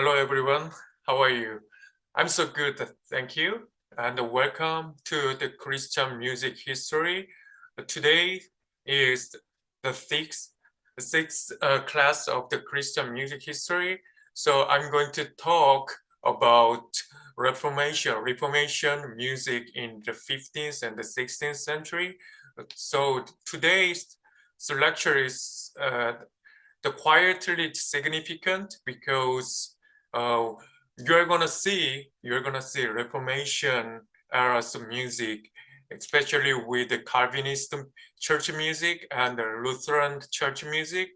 Hello everyone, how are you? I'm so good, thank you, and welcome to the Christian music history. Today is the sixth class of the Christian music history. So I'm going to talk about Reformation music in the 15th and the 16th century. So today's lecture is the quietly significant because you're gonna see Reformation eras of music, especially with the Calvinist church music and the Lutheran church music,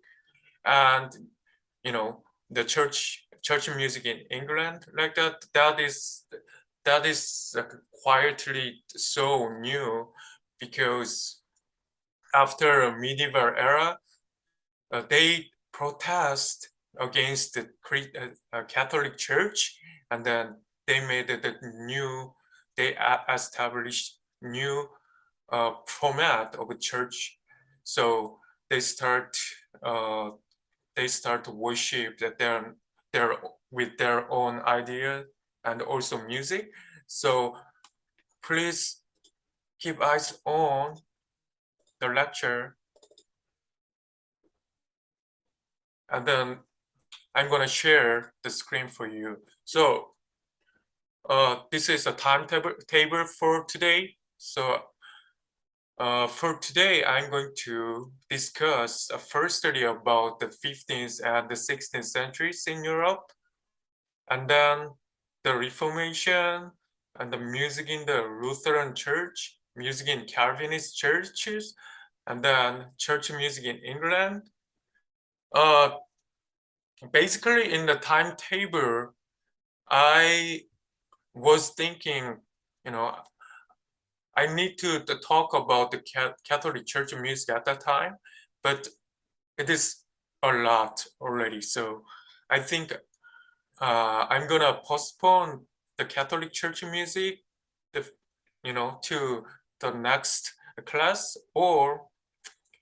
and the church music in England like that. That is quietly so new because after a medieval era, they protest against the Catholic Church, and then they established new format of a church. So they start uh, to worship that they're with their own idea and also music. So please keep eyes on the lecture, and then I'm gonna share the screen for you. So this is a timetable for today. So for today, I'm going to discuss firstly about the 15th and the 16th centuries in Europe, and then the Reformation and the music in the Lutheran Church, music in Calvinist churches, and then church music in England. Basically, in the timetable, I was thinking, I need to talk about the Catholic Church music at that time, but it is a lot already. So I think I'm gonna postpone the Catholic Church music, to the next class, or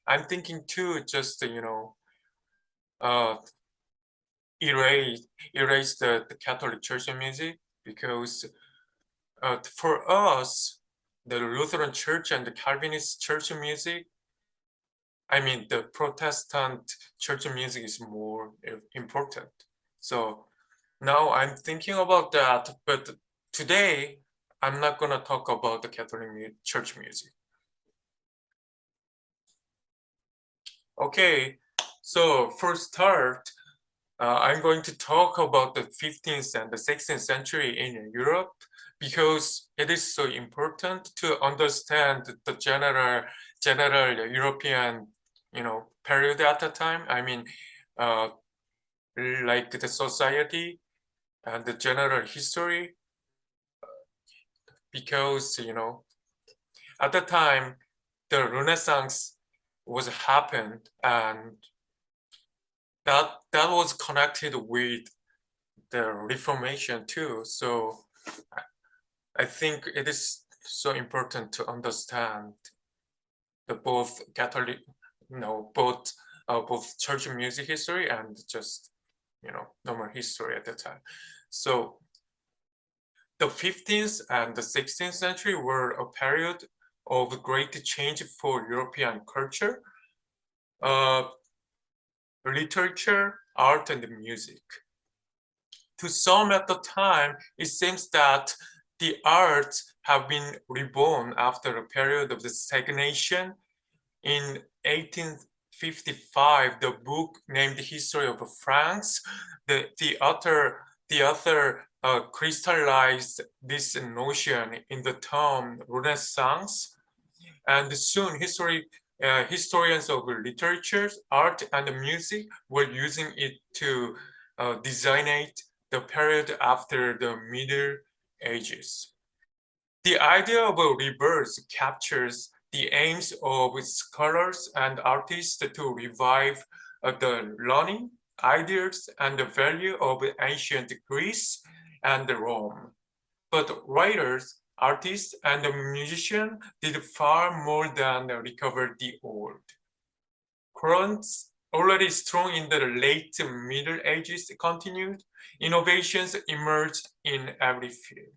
I'm thinking to just, uh, erase the Catholic Church music, because for us, the Lutheran Church and the Calvinist church music, I mean, the Protestant church music is more important. So now I'm thinking about that, but today I'm not gonna talk about the Catholic church music. Okay, so for start, I'm going to talk about the 15th and the 16th century in Europe, because it is so important to understand the general European, period at the time. I mean, like the society and the general history, because at the time the Renaissance was happened, and that was connected with the Reformation too. So I think it is so important to understand the both Catholic, both church music history and just normal history at the time. So the 15th and the 16th century were a period of great change for European culture, literature, art, and music. To some at the time, it seems that the arts have been reborn after a period of the stagnation. In 1855, the book named History of France, the author crystallized this notion in the term Renaissance, and soon historians of literature, art, and music were using it to designate the period after the Middle Ages. The idea of a rebirth captures the aims of scholars and artists to revive the learning, ideas, and the value of ancient Greece and Rome. But writers, artists, and musicians did far more than recover the old. Current already strong in the late Middle Ages continued, innovations emerged in every field.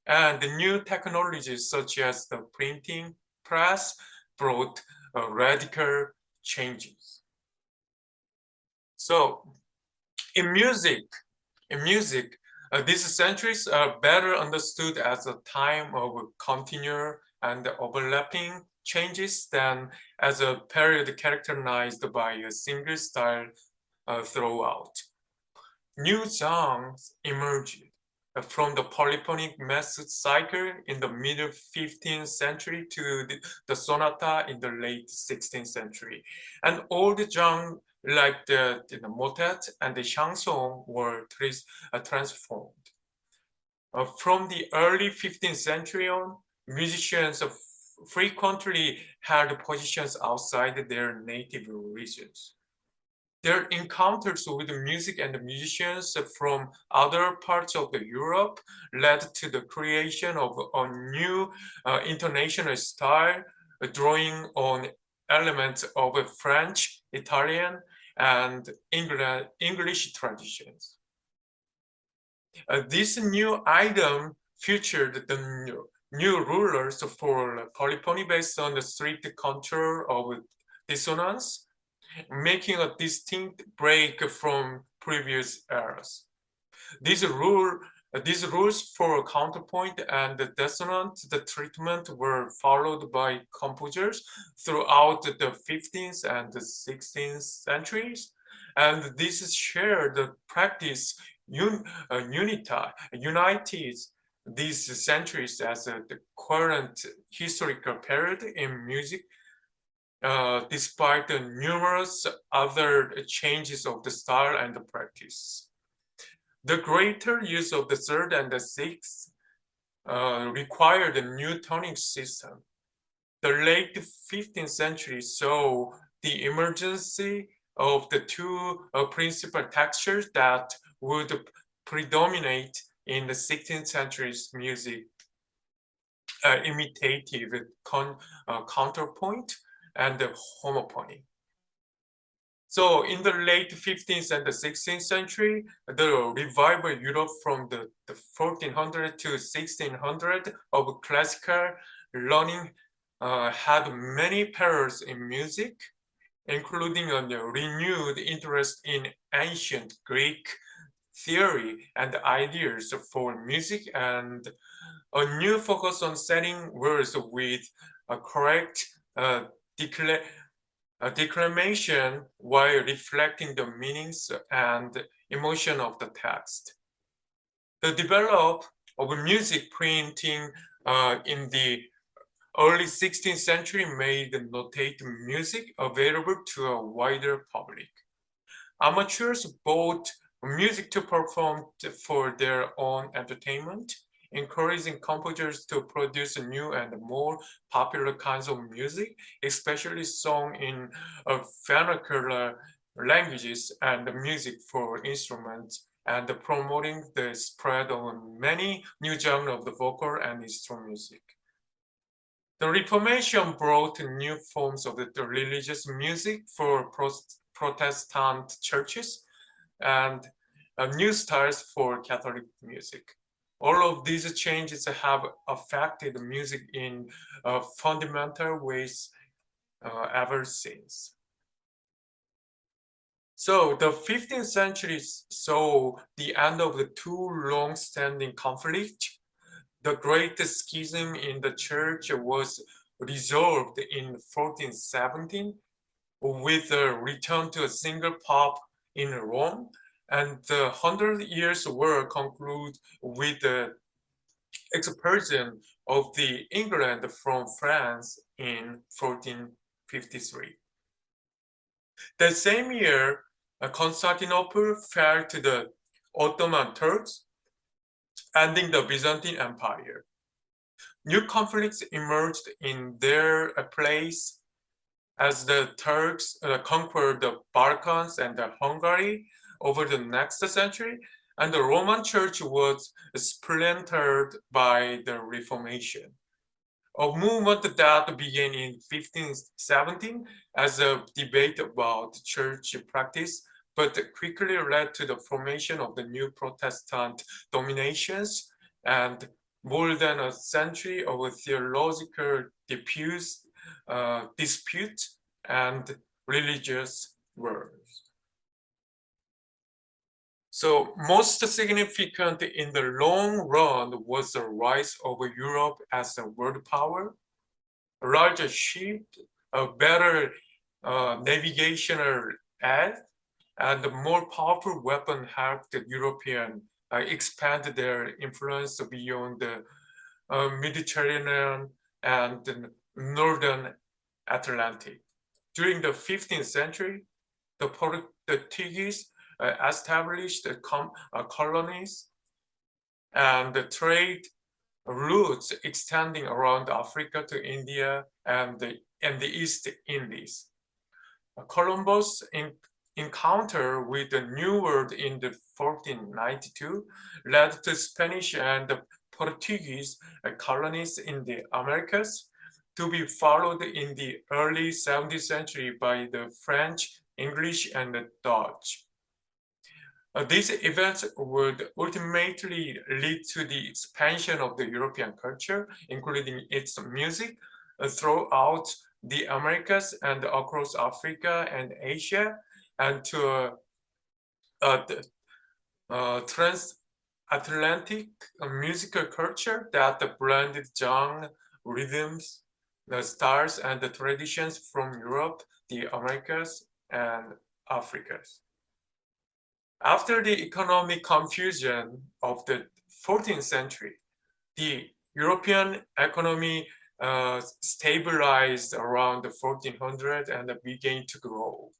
And the new technologies such as the printing press brought radical changes. So in music, these centuries are better understood as a time of continual and overlapping changes than as a period characterized by a single style throughout. New songs emerged from the polyphonic method cycle in the middle 15th century to the sonata in the late 16th century. And old genres like the motet and the chanson were transformed. From the early 15th century on, musicians frequently had positions outside their native regions. Their encounters with music and musicians from other parts of Europe led to the creation of a new international style, drawing on elements of French, Italian, and English traditions. This new item featured the new rulers for polyphony based on the strict control of dissonance, making a distinct break from previous eras. These rules for counterpoint and dissonant the treatment were followed by composers throughout the 15th and the 16th centuries, and this shared practice united these centuries as the current historical period in music. Despite the numerous other changes of the style and the practice. The greater use of the third and the sixth required a new toning system. The late 15th century saw the emergence of the two principal textures that would predominate in the 16th century's music, imitative counterpoint and the homophony. So in the late 15th and the 16th century, the revival Europe from the 1400 to 1600 of classical learning had many parallels in music, including a renewed interest in ancient Greek theory and ideas for music, and a new focus on setting words with a correct declamation while reflecting the meanings and emotion of the text. The development of music printing in the early 16th century made notate music available to a wider public. Amateurs bought music to perform for their own entertainment, encouraging composers to produce new and more popular kinds of music, especially sung in vernacular languages and music for instruments, and promoting the spread of many new genres of the vocal and instrumental music. The Reformation brought new forms of the religious music for Protestant churches and new styles for Catholic music. All of these changes have affected music in fundamental ways ever since. So the 15th century saw the end of the two long-standing conflicts. The Great Schism in the Church was resolved in 1417 with a return to a single pope in Rome, and the 100 Years' War concluded with the expulsion of the England from France in 1453. The same year, Constantinople fell to the Ottoman Turks, ending the Byzantine Empire. New conflicts emerged in their place as the Turks conquered the Balkans and Hungary over the next century, and the Roman Church was splintered by the Reformation. a movement that began in 1517 as a debate about church practice, but quickly led to the formation of the new Protestant dominations and more than a century of theological dispute and religious wars. So most significant in the long run was the rise of Europe as a world power. Larger ship, a better navigational aid, and a more powerful weapon helped the European expand their influence beyond the Mediterranean and the northern Atlantic. During the 15th century, the Portuguese established colonies and the trade routes extending around Africa to India and the East Indies. Columbus' encounter with the New World in the 1492 led to Spanish and Portuguese colonies in the Americas, to be followed in the early 17th century by the French, English, and the Dutch. These events would ultimately lead to the expansion of the European culture, including its music, throughout the Americas and across Africa and Asia, and to transatlantic musical culture that blended genre, rhythms, the styles, and the traditions from Europe, the Americas, and Africa. After the economic confusion of the 14th century, the European economy stabilized around the 1400 and began to grow.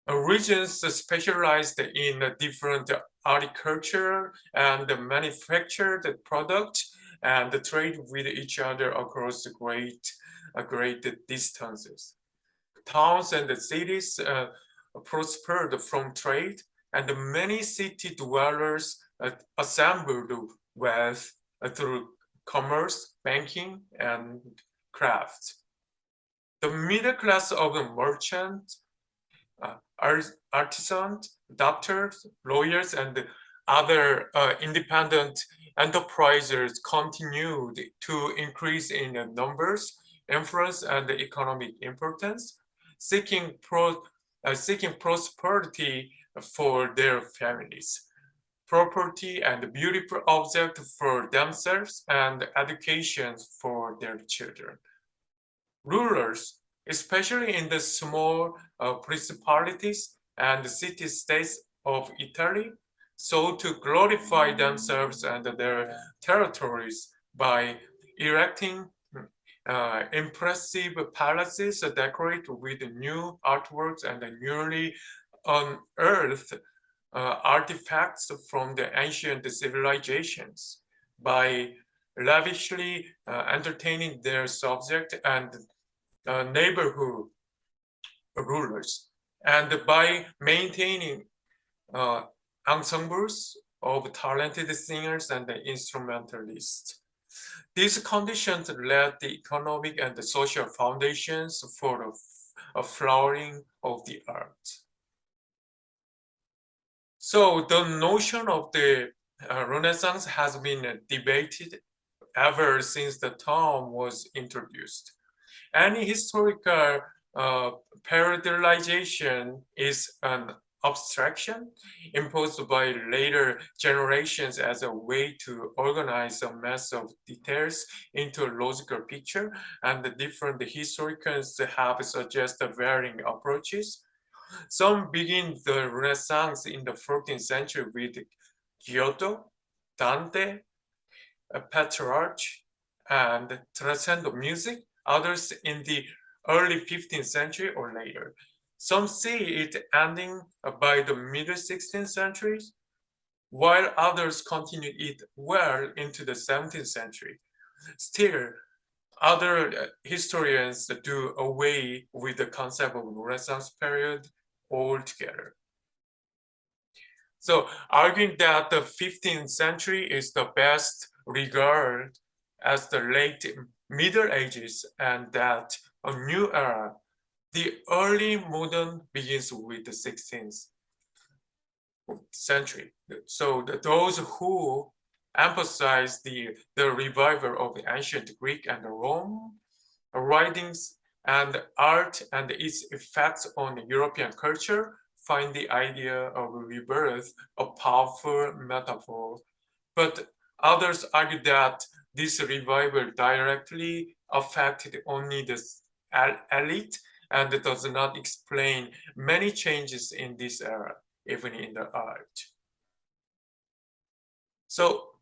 Regions specialized in different agriculture and manufactured products and trade with each other across great distances. Towns and cities prospered from trade, and many city dwellers assembled wealth through commerce, banking, and crafts. The middle class of the merchants, artisans, doctors, lawyers, and other independent enterprises continued to increase in numbers, influence, and economic importance, seeking prosperity for their families, property and beautiful objects for themselves, and education for their children. Rulers, especially in the small principalities and city-states of Italy, sought to glorify themselves and their territories by erecting impressive palaces decorated with new artworks and newly unearthed artifacts from the ancient civilizations, by lavishly entertaining their subject and neighborhood rulers, and by maintaining ensembles of talented singers and instrumentalists. These conditions led the economic and the social foundations for a flowering of the arts. So the notion of the Renaissance has been debated ever since the term was introduced. Any historical periodization is an abstraction imposed by later generations as a way to organize a mass of details into a logical picture, and the different historians have suggested varying approaches. Some begin the Renaissance in the 14th century with Giotto, Dante, Petrarch, and transcendental music, others in the early 15th century or later. Some see it ending by the middle 16th century, while others continued it well into the 17th century. Still, other historians do away with the concept of Renaissance period altogether. So, arguing that the 15th century is the best regarded as the late Middle Ages, and that a new era. The early modern begins with the 16th century. So those who emphasize the revival of the ancient Greek and Rome writings and art and its effects on European culture find the idea of rebirth a powerful metaphor. But others argue that this revival directly affected only the elite and does not explain many changes in this era, even in the art. So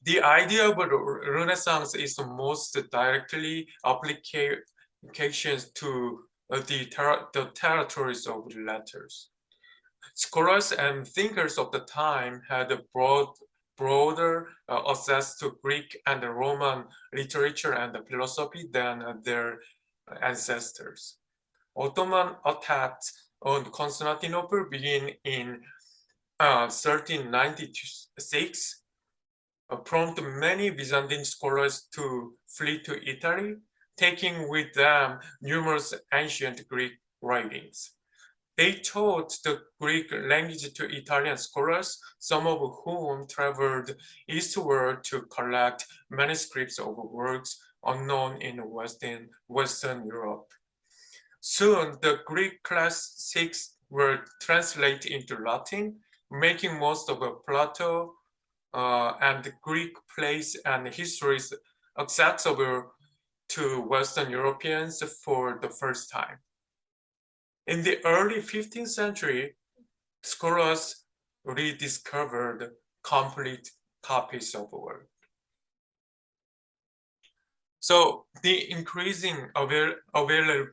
the idea of Renaissance is most directly applications to the territories of the letters. Scholars and thinkers of the time had a broader access to Greek and Roman literature and philosophy than their ancestors. Ottoman attacks on Constantinople began in 1396, prompted many Byzantine scholars to flee to Italy, taking with them numerous ancient Greek writings. They taught the Greek language to Italian scholars, some of whom traveled eastward to collect manuscripts of works unknown in Western Europe. Soon, the Greek classics were translated into Latin, making most of Plato and Greek plays and histories accessible to Western Europeans for the first time. In the early 15th century, scholars rediscovered complete copies of the work. So the increasing availability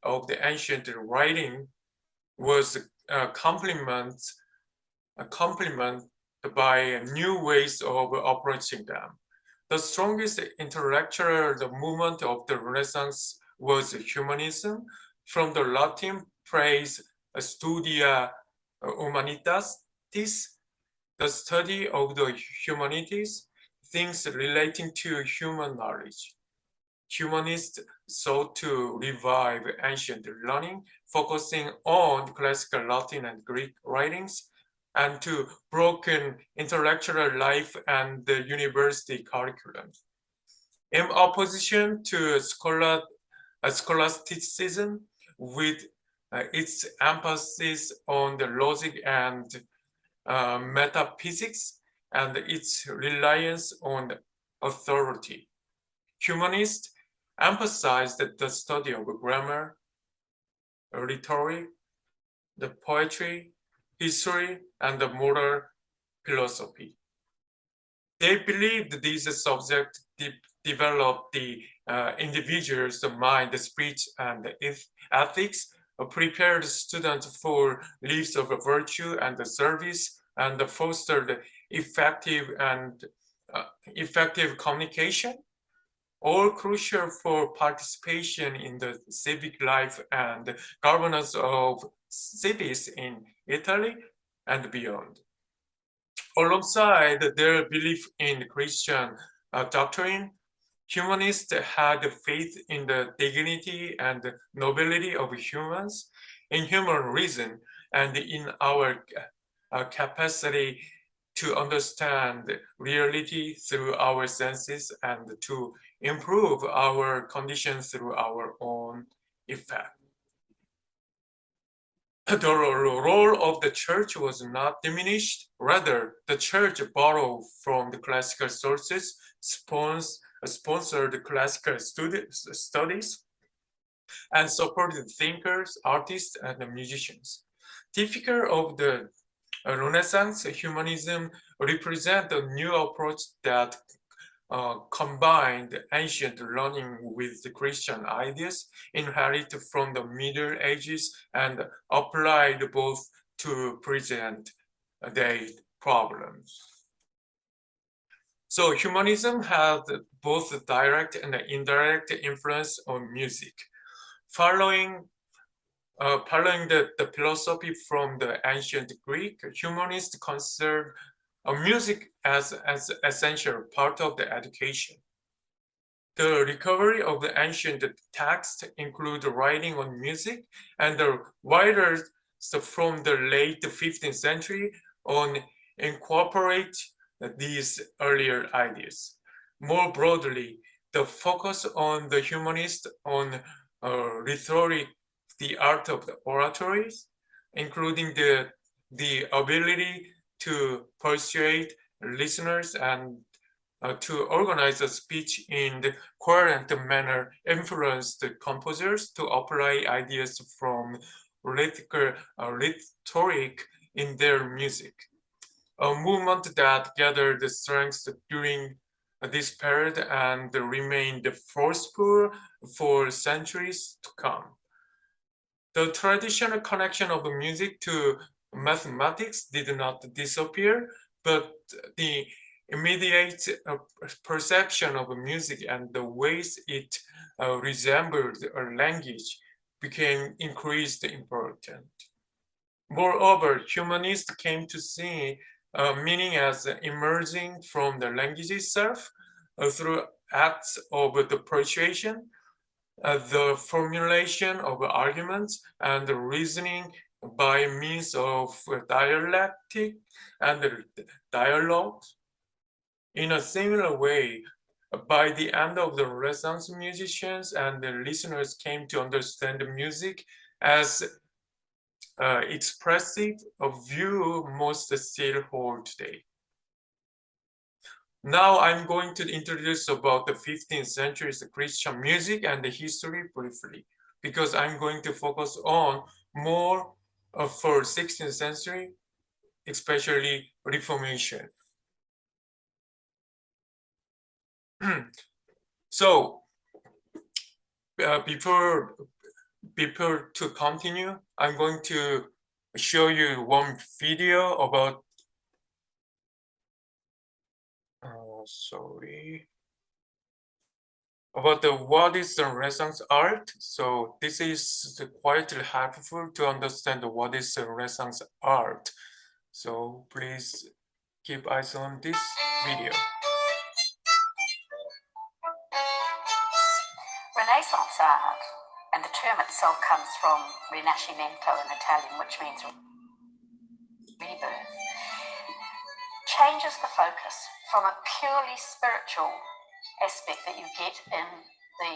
of the ancient writing was complemented by new ways of approaching them. The strongest intellectual movement of the Renaissance was humanism, from the Latin phrase studia humanitatis, the study of the humanities, things relating to human knowledge. Humanists sought to revive ancient learning, focusing on classical Latin and Greek writings, and to broken intellectual life and the university curriculum. In opposition to scholasticism, with its emphasis on the logic and metaphysics and its reliance on authority. Humanists emphasized the study of grammar, rhetoric, the poetry, history, and the moral philosophy. They believed these subjects develop the individual's mind, speech, and ethics, prepared students for lives of virtue and service, and fostered effective communication, all crucial for participation in the civic life and governance of cities in Italy and beyond. Alongside their belief in Christian doctrine, humanists had faith in the dignity and nobility of humans, in human reason, and in our capacity to understand reality through our senses and to improve our conditions through our own effect. The role of the church was not diminished. Rather, the church borrowed from the classical sources, sponsored classical studies, and supported thinkers, artists, and musicians. Typical of the Renaissance, humanism represents a new approach that combined ancient learning with the Christian ideas inherited from the Middle Ages and applied both to present day problems. So humanism had both direct and indirect influence on music. Following Following the philosophy from the ancient Greek, humanists considered music as essential part of the education. The recovery of the ancient text include writing on music, and the writers from the late 15th century on incorporate these earlier ideas. More broadly, the focus on the humanist on rhetoric, the art of the oratories, including the ability to persuade listeners and to organize a speech in the coherent manner, influenced the composers to apply ideas from rhetoric in their music. A movement that gathered the strength during this period and remained forceful for centuries to come. The traditional connection of music to mathematics did not disappear, but the immediate perception of music and the ways it resembled a language became increased important. Moreover, humanists came to see meaning as emerging from the language itself through acts of the persuasion, the formulation of arguments, and the reasoning by means of dialectic and dialogue. In a similar way, by the end of the Renaissance, musicians and the listeners came to understand the music as expressive, a view most still hold today. Now I'm going to introduce about the 15th century's Christian music and the history briefly, because I'm going to focus on more for 16th century, especially Reformation. So before to continue, I'm going to show you one video about about what is the Renaissance art. So this is quite helpful to understand what is the Renaissance art. So please keep eyes on this video. Renaissance art, and the term itself comes from Rinascimento in Italian, which means rebirth, changes the focus from a purely spiritual aspect that you get in the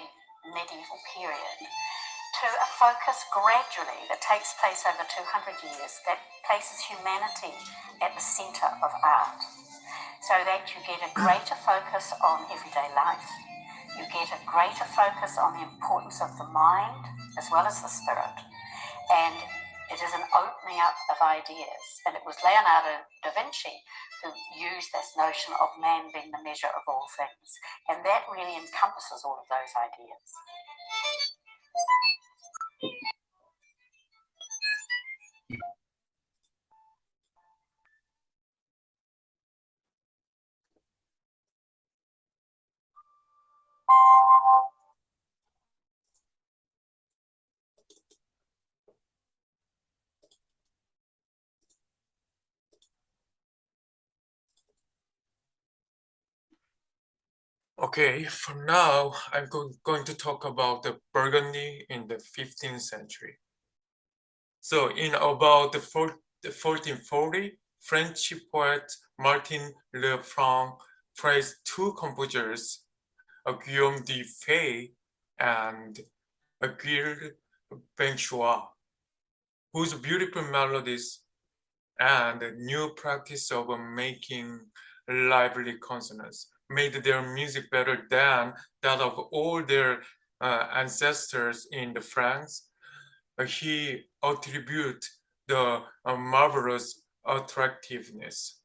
medieval period to a focus gradually that takes place over 200 years that places humanity at the center of art, so that you get a greater focus on everyday life. You get a greater focus on the importance of the mind as well as the spirit, and it is an opening up of ideas. And it was Leonardo da Vinci who used this notion of man being the measure of all things, and that really encompasses all of those ideas. Okay, for now, I'm going to talk about the Burgundy in the 15th century. So in about the 1440, French poet Martin Lefranc praised two composers, Guillaume de Fay and Gilles Benchois, whose beautiful melodies and new practice of making lively consonants made their music better than that of all their ancestors in the France. He attributed the marvelous attractiveness.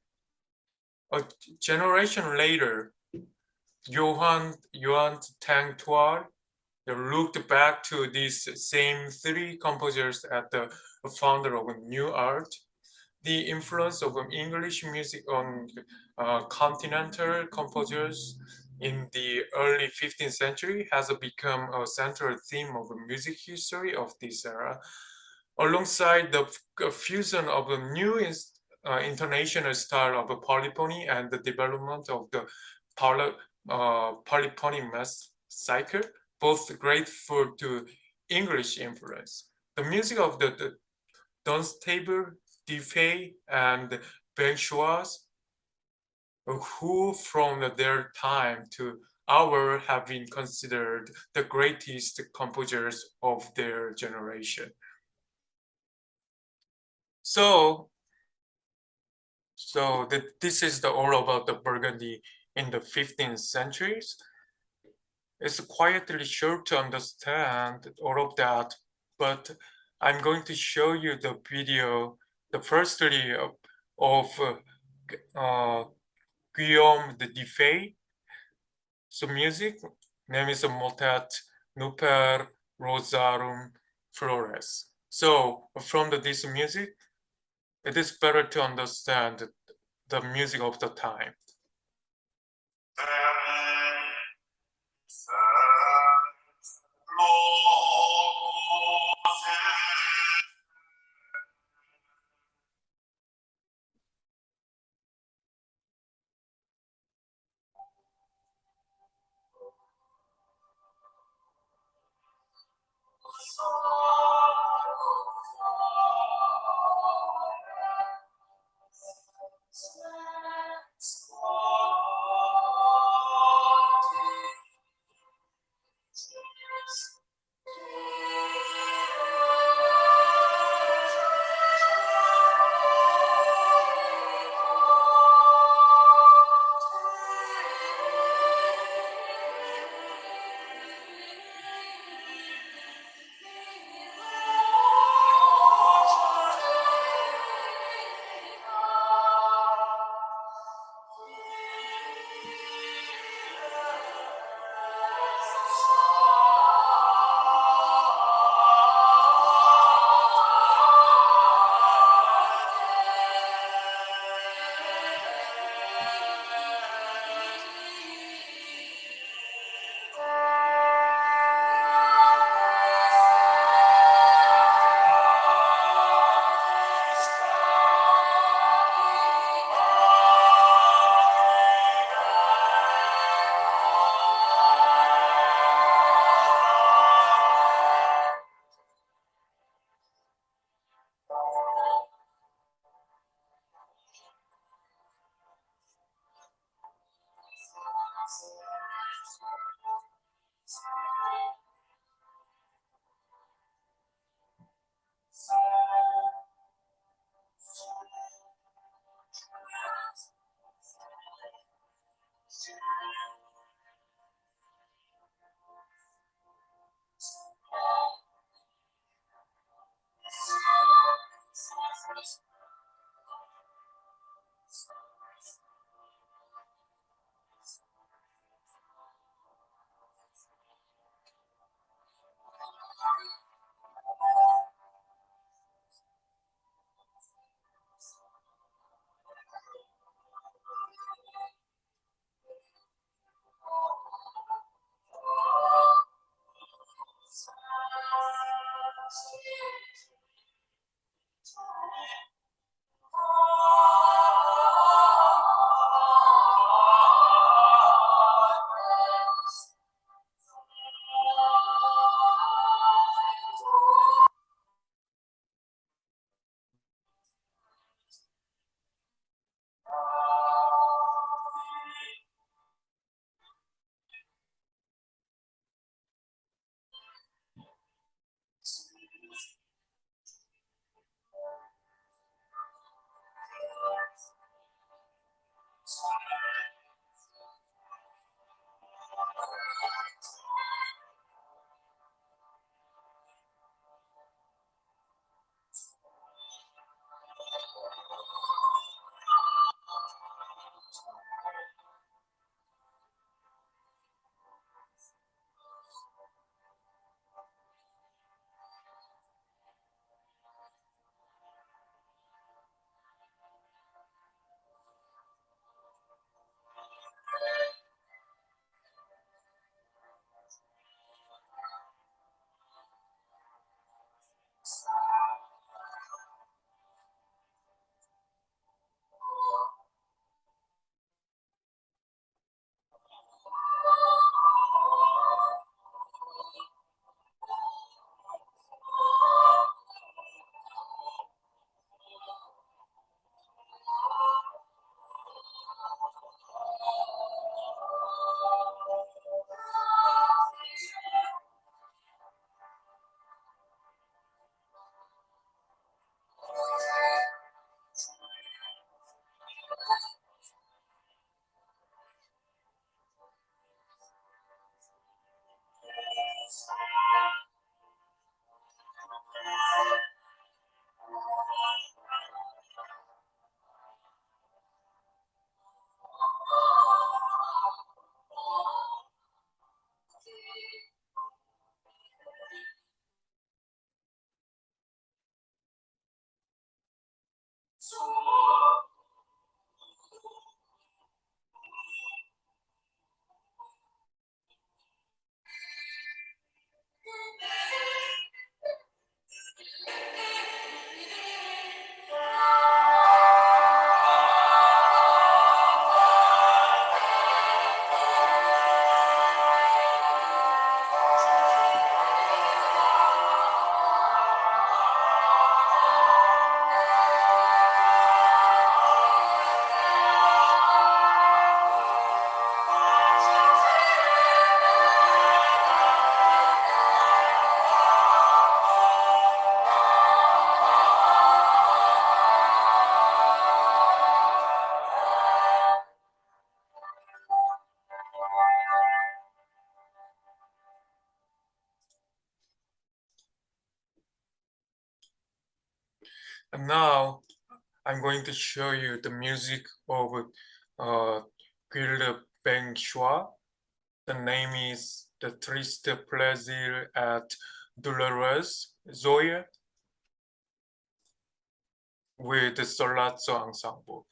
A generation later, Johann Tangtoil looked back to these same three composers as the founder of new art. The influence of English music on continental composers in the early 15th century has become a central theme of the music history of this era. alongside the fusion of a new international style of polyphony and the development of the polyphony mass cycle, both grateful to English influence. The music of the Dunstable, Defay, and Benchois, who from their time to our have been considered the greatest composers of their generation. So this is all about the Burgundy in the 15th centuries. It's quietly short to understand all of that, but I'm going to show you the video, the firstly of Guillaume de Defay. So music, name is a motet Nuper Rosarum Flores. So from this music, it is better to understand the music of the time. And now I'm going to show you the music of Guilde Bengshua. The name is The Triste Plaisir et Douloureuse Zoe with the Solazzo Ensemble.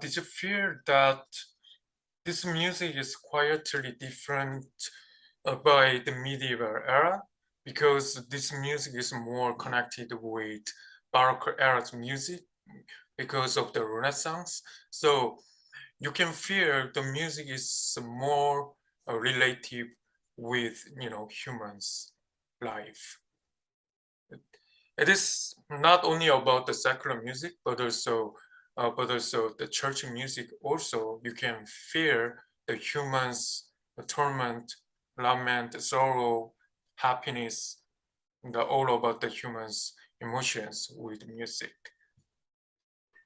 Did you feel that this music is quietly different by the medieval era? Because this music is more connected with Baroque era's music because of the Renaissance. So you can feel the music is more relative with humans' life. It is not only about the secular music, but also the church music. Also, you can feel the humans' torment, lament, sorrow, happiness, all about the humans' emotions with music.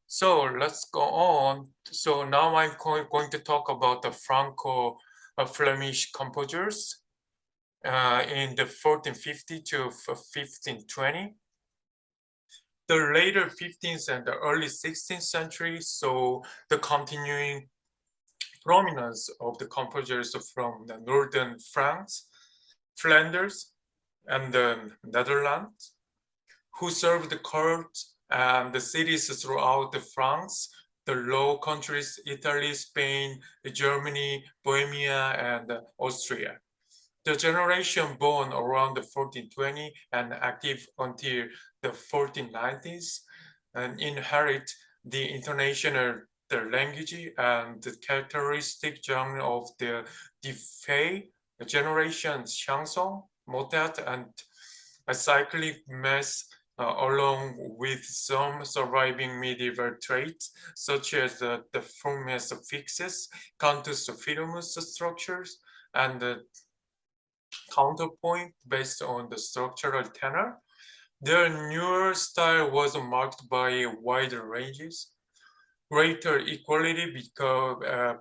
So let's go on. So now I'm going to talk about the Franco-Flemish composers in the 1450 to 1520. The later 15th and the early 16th century saw the continuing prominence of the composers from the northern France, Flanders, and the Netherlands, who served the court and the cities throughout the France, the Low Countries, Italy, Spain, Germany, Bohemia, and Austria. The generation born around the 1420 and active until the 1490s and inherit the international the language and the characteristic genre of the Fay generation chanson, motet, and a cyclic mass along with some surviving medieval traits such as the formas fixes, cantus firmus structures, and the counterpoint based on the structural tenor. Their newer style was marked by wider ranges, greater equality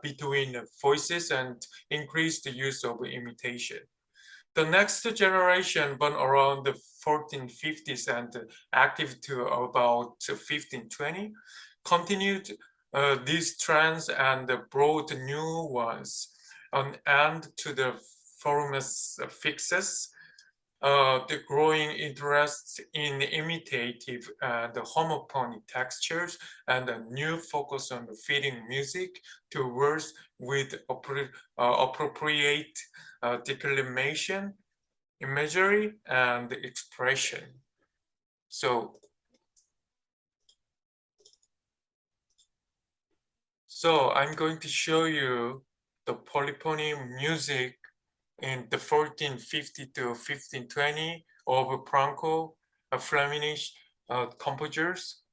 between voices, and increased use of imitation. The next generation, born around the 1450s and active to about 1520, continued these trends and brought new ones, an end to the formus fixes, the growing interest in imitative and homophonic textures, and a new focus on fitting music to words with appropriate declamation, imagery, and expression. So I'm going to show you the polyphony music in the 1450 to 1520 of Franco, Flemish composers.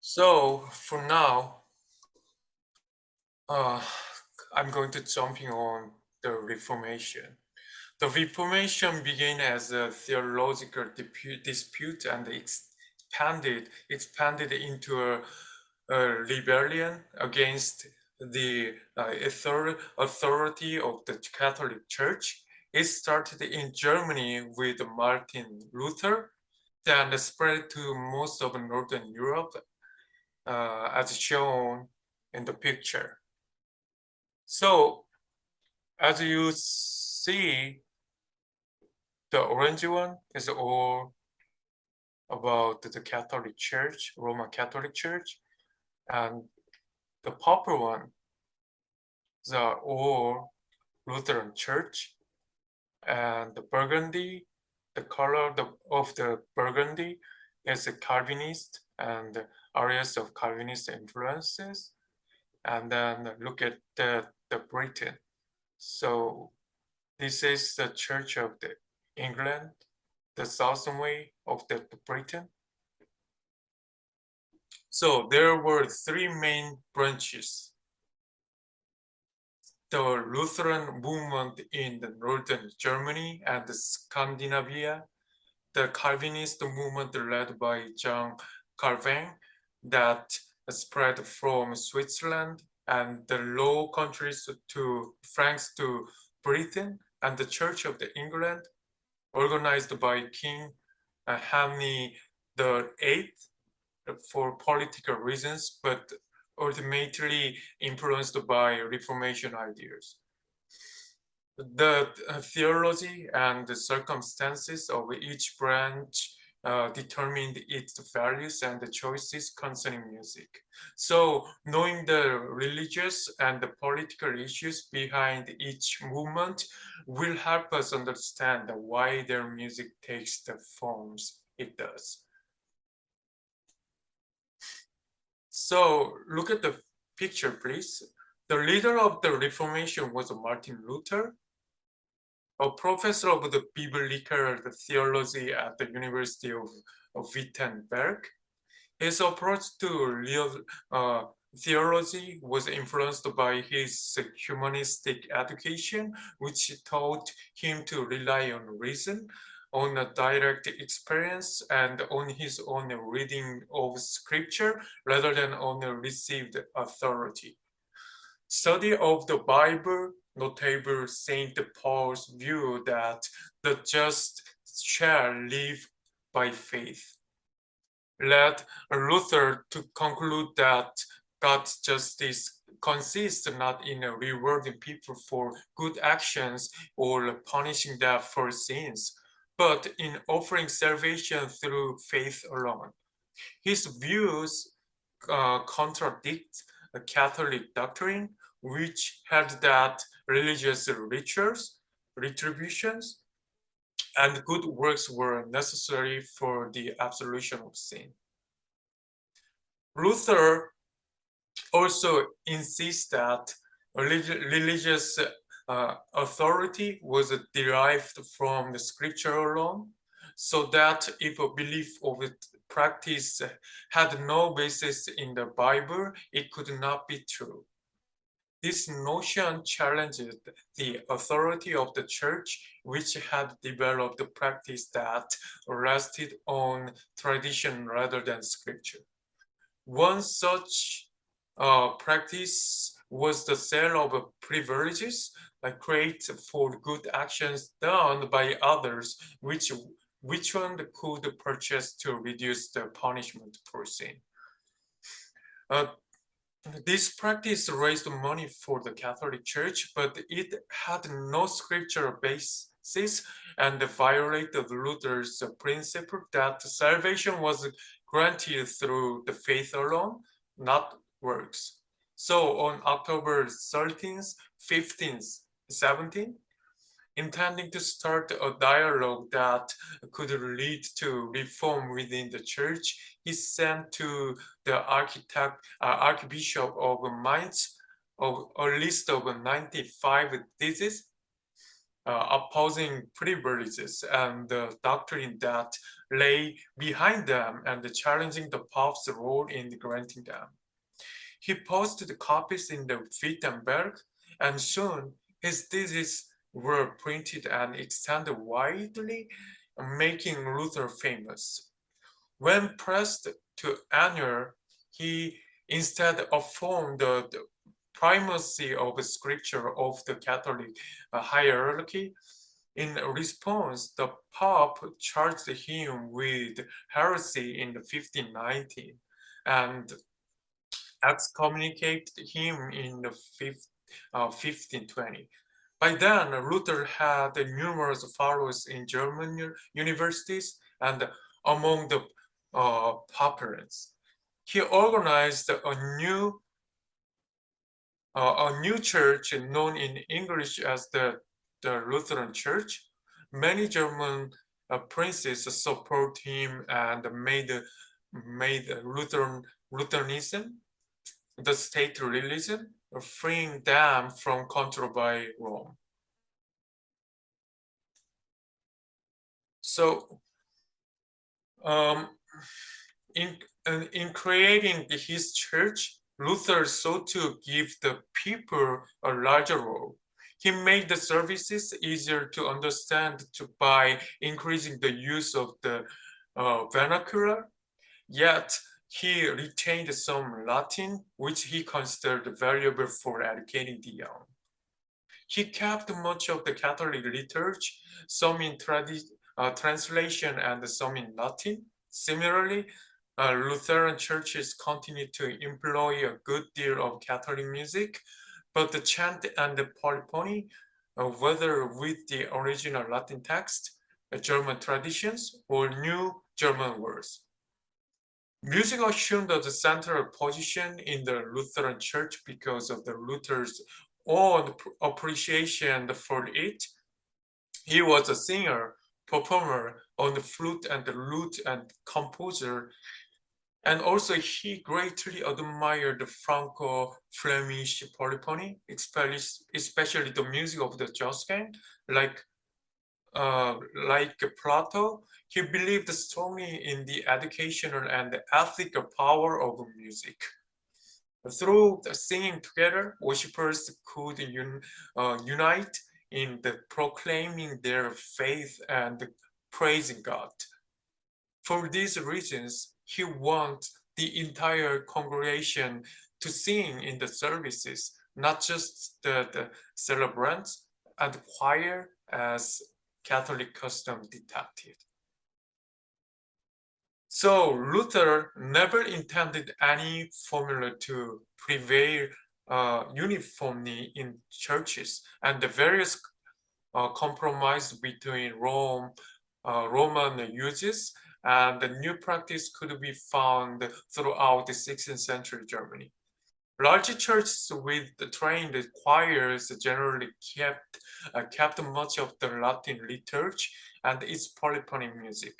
So for now, I'm going to jumping on the Reformation. The Reformation began as a theological dispute and expanded into a rebellion against the authority of the Catholic Church. It started in Germany with Martin Luther, then spread to most of Northern Europe, as shown in the picture. So, as you see, the orange one is all about the Catholic Church, Roman Catholic Church, and the purple one is all Lutheran Church, and the burgundy, the color of the burgundy is a Calvinist and areas of Calvinist influences. And then look at the Britain. So this is the Church of the England, the southern way of the Britain. So there were three main branches. The Lutheran movement in the northern Germany and Scandinavia, the Calvinist movement led by John Calvin that spread from Switzerland and the Low Countries to France to Britain, and the Church of the England, organized by King Henry VIII for political reasons, but ultimately influenced by Reformation ideas. The theology and the circumstances of each branch determined its values and the choices concerning music. So knowing the religious and the political issues behind each movement will help us understand why their music takes the forms it does. So look at the picture, please. The leader of the Reformation was Martin Luther, a professor of the biblical theology at the University of Wittenberg. His approach to theology was influenced by his humanistic education, which taught him to rely on reason, on a direct experience, and on his own reading of scripture rather than on a received authority. Study of the Bible, notable Saint Paul's view that the just shall live by faith, led Luther to conclude that God's justice consists not in rewarding people for good actions or punishing them for sins, but in offering salvation through faith alone. His views contradict the Catholic doctrine, which held that religious rituals, retributions, and good works were necessary for the absolution of sin. Luther also insists that religious authority was derived from the scripture alone, so that if a belief or practice had no basis in the Bible, it could not be true. This notion challenged the authority of the church, which had developed a practice that rested on tradition rather than scripture. One such practice was the sale of privileges, like credit for good actions done by others, which one could purchase to reduce the punishment for sin. This practice raised money for the Catholic Church, but it had no scriptural basis and violated Luther's principle that salvation was granted through the faith alone, not works. So on October 13th, 15th, 17th, intending to start a dialogue that could lead to reform within the church, he sent to the Archbishop of Mainz a list of 95 theses opposing privileges and the doctrine that lay behind them and challenging the Pope's role in granting them. He posted copies in the Wittenberg, and soon his theses were printed and extended widely, making Luther famous. When pressed to annul, he instead affirmed the primacy of scripture of the Catholic hierarchy. In response, the Pope charged him with heresy in 1519 and excommunicated him in 1520. By then, Luther had numerous followers in German universities and among the populace. He organized a new church known in English as the Lutheran Church. Many German princes support him and made Lutheranism the state religion, freeing them from control by Rome. So, in creating his church, Luther sought to give the people a larger role. He made the services easier to understand by increasing the use of the vernacular, yet he retained some Latin, which he considered valuable for educating the young. He kept much of the Catholic liturgy, some in translation and some in Latin. Similarly, Lutheran churches continued to employ a good deal of Catholic music, but the chant and the polyphony, whether with the original Latin text, German traditions, or new German words. Music assumed the central position in the Lutheran Church because of the Luther's own appreciation for it. He was a singer, performer on the flute and the lute and composer, and also he greatly admired the Franco-Flemish polyphony, especially the music of the Josquin, like Plato. He believed strongly in the educational and ethical power of music. Through singing together, worshippers could unite in proclaiming their faith and praising God. For these reasons, he wanted the entire congregation to sing in the services, not just the celebrants and the choir as Catholic custom dictated. So Luther never intended any formula to prevail uniformly in churches, and the various compromise between Roman uses and the new practice could be found throughout the 16th century Germany. Large churches with trained choirs generally kept much of the Latin liturgy, and its polyphonic music.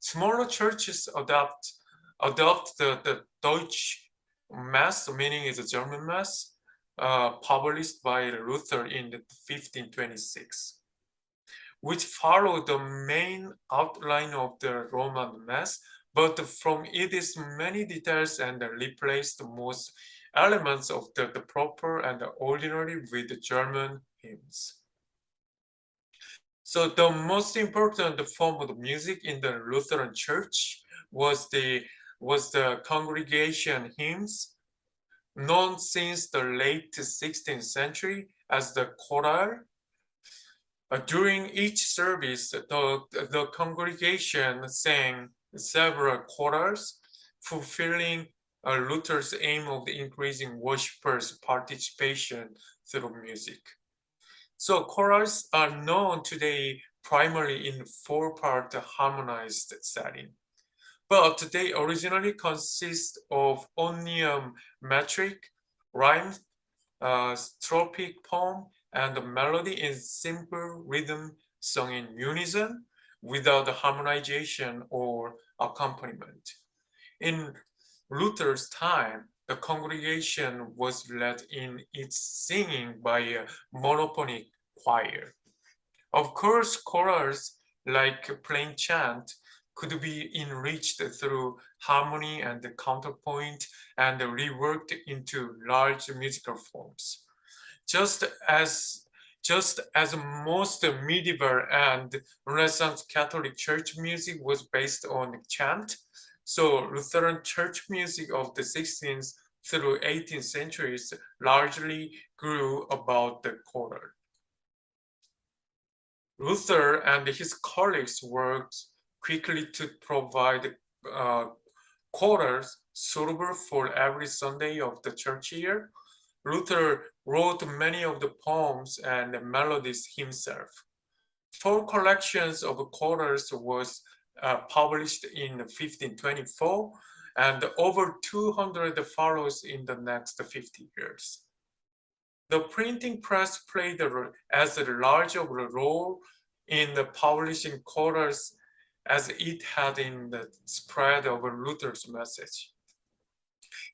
Smaller churches adopt the Deutsche Mass, meaning it's a German Mass, published by Luther in 1526, which followed the main outline of the Roman Mass, but from its many details and replaced most elements of the proper and the ordinary with the German hymns. So the most important form of music in the Lutheran Church was the congregation hymns, known since the late 16th century as the choral. During each service, the congregation sang several chorals, fulfilling Luther's aim of increasing worshippers' participation through music. So chorals are known today primarily in four-part harmonized setting, but they originally consist of only a metric, rhyme, strophic poem, and a melody in simple rhythm sung in unison without harmonization or accompaniment. In Luther's time, the congregation was led in its singing by a monophonic choir. Of course, chorals, like plain chant, could be enriched through harmony and counterpoint and reworked into large musical forms. Just as most medieval and Renaissance Catholic Church music was based on chant, so Lutheran church music of the 16th through 18th centuries largely grew about the choral. Luther and his colleagues worked quickly to provide chorals suitable for every Sunday of the church year. Luther wrote many of the poems and melodies himself. 4 collections of chorals was published in 1524, and over 200 follows in the next 50 years. The printing press played as large of a role in the publishing chorals as it had in the spread of Luther's message.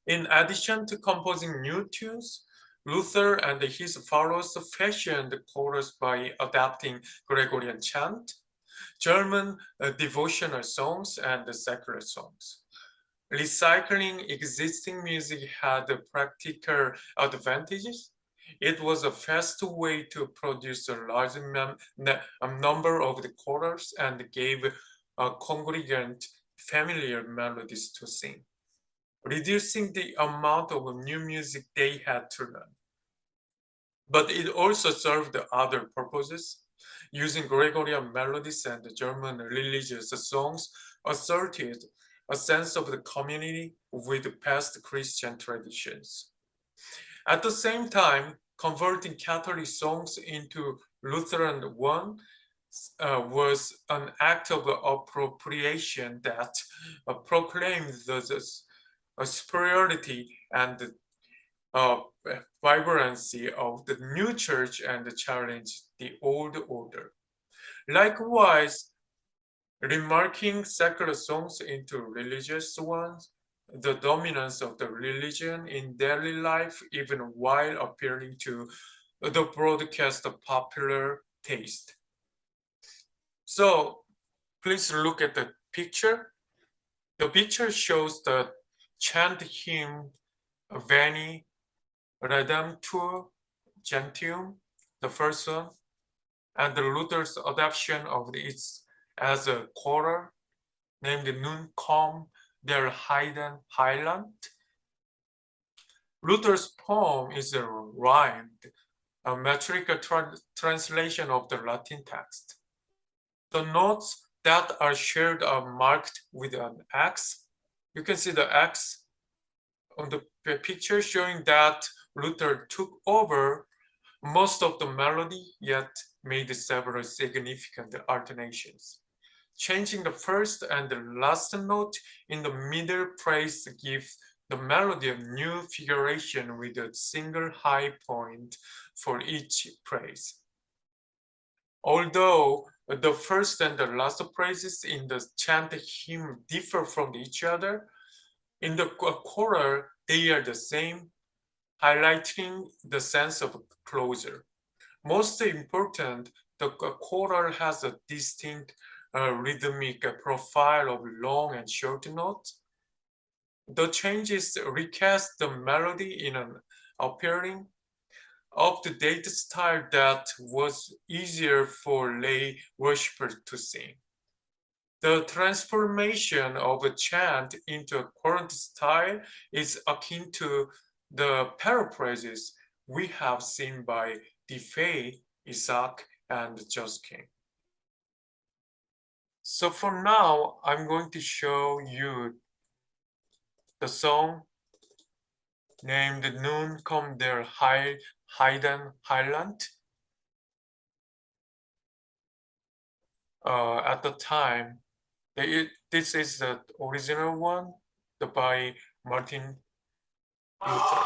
In addition to composing new tunes, Luther and his followers fashioned chorus by adapting Gregorian chant, German devotional songs, and secular songs. Recycling existing music had practical advantages. It was a fast way to produce a large number of the chorals and gave a congregant familiar melodies to sing, reducing the amount of new music they had to learn. But it also served other purposes. Using Gregorian melodies and German religious songs asserted a sense of the community with past Christian traditions. At the same time, converting Catholic songs into Lutheran one was an act of appropriation that proclaimed the superiority and vibrancy of the new church and challenged the old order. Likewise, remarking secular songs into religious ones, the dominance of the religion in daily life, even while appealing to the broadcast popular taste. So please look at the picture. The picture shows the chant hymn Veni Redemptor Gentium, the first one, and the Luther's adoption of it as a choral named Nun komm der Heiden Heiland. Luther's poem is a rhymed, a metrical translation of the Latin text. The notes that are shared are marked with an X. You can see the X on the picture, showing that Luther took over most of the melody, yet made several significant alternations. Changing the first and the last note in the middle phrase gives the melody a new figuration with a single high point for each phrase. Although the first and the last phrases in the chant hymn differ from each other. In the choral, they are the same, highlighting the sense of closure. Most important, the choral has a distinct rhythmic profile of long and short notes. The changes recast the melody in an appearing, up-to-date style that was easier for lay worshippers to sing. The transformation of a chant into a current style is akin to the paraphrases we have seen by DeFay, Isaac, and Joskin. So for now, I'm going to show you the song named Noon Come Der Heiden Heiland. At the time, this is the original one by Martin Luther.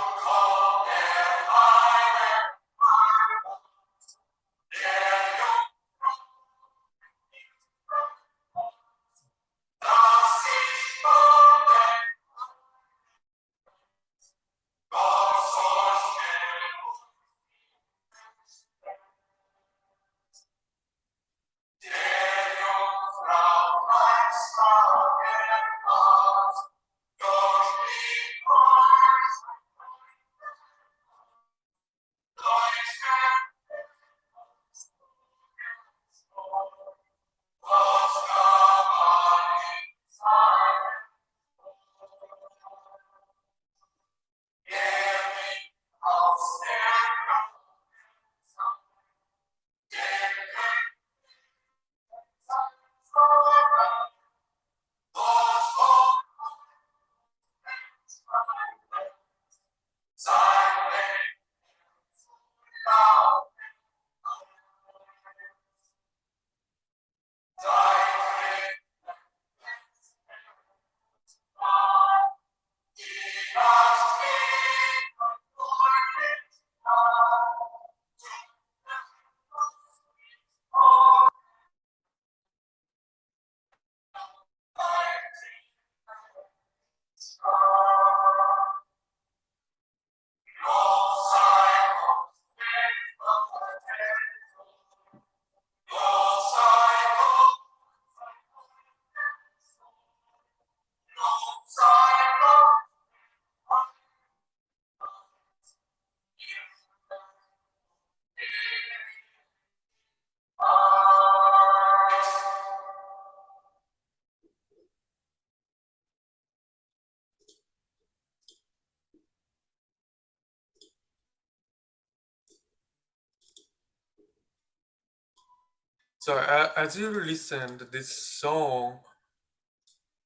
So as you listened, this song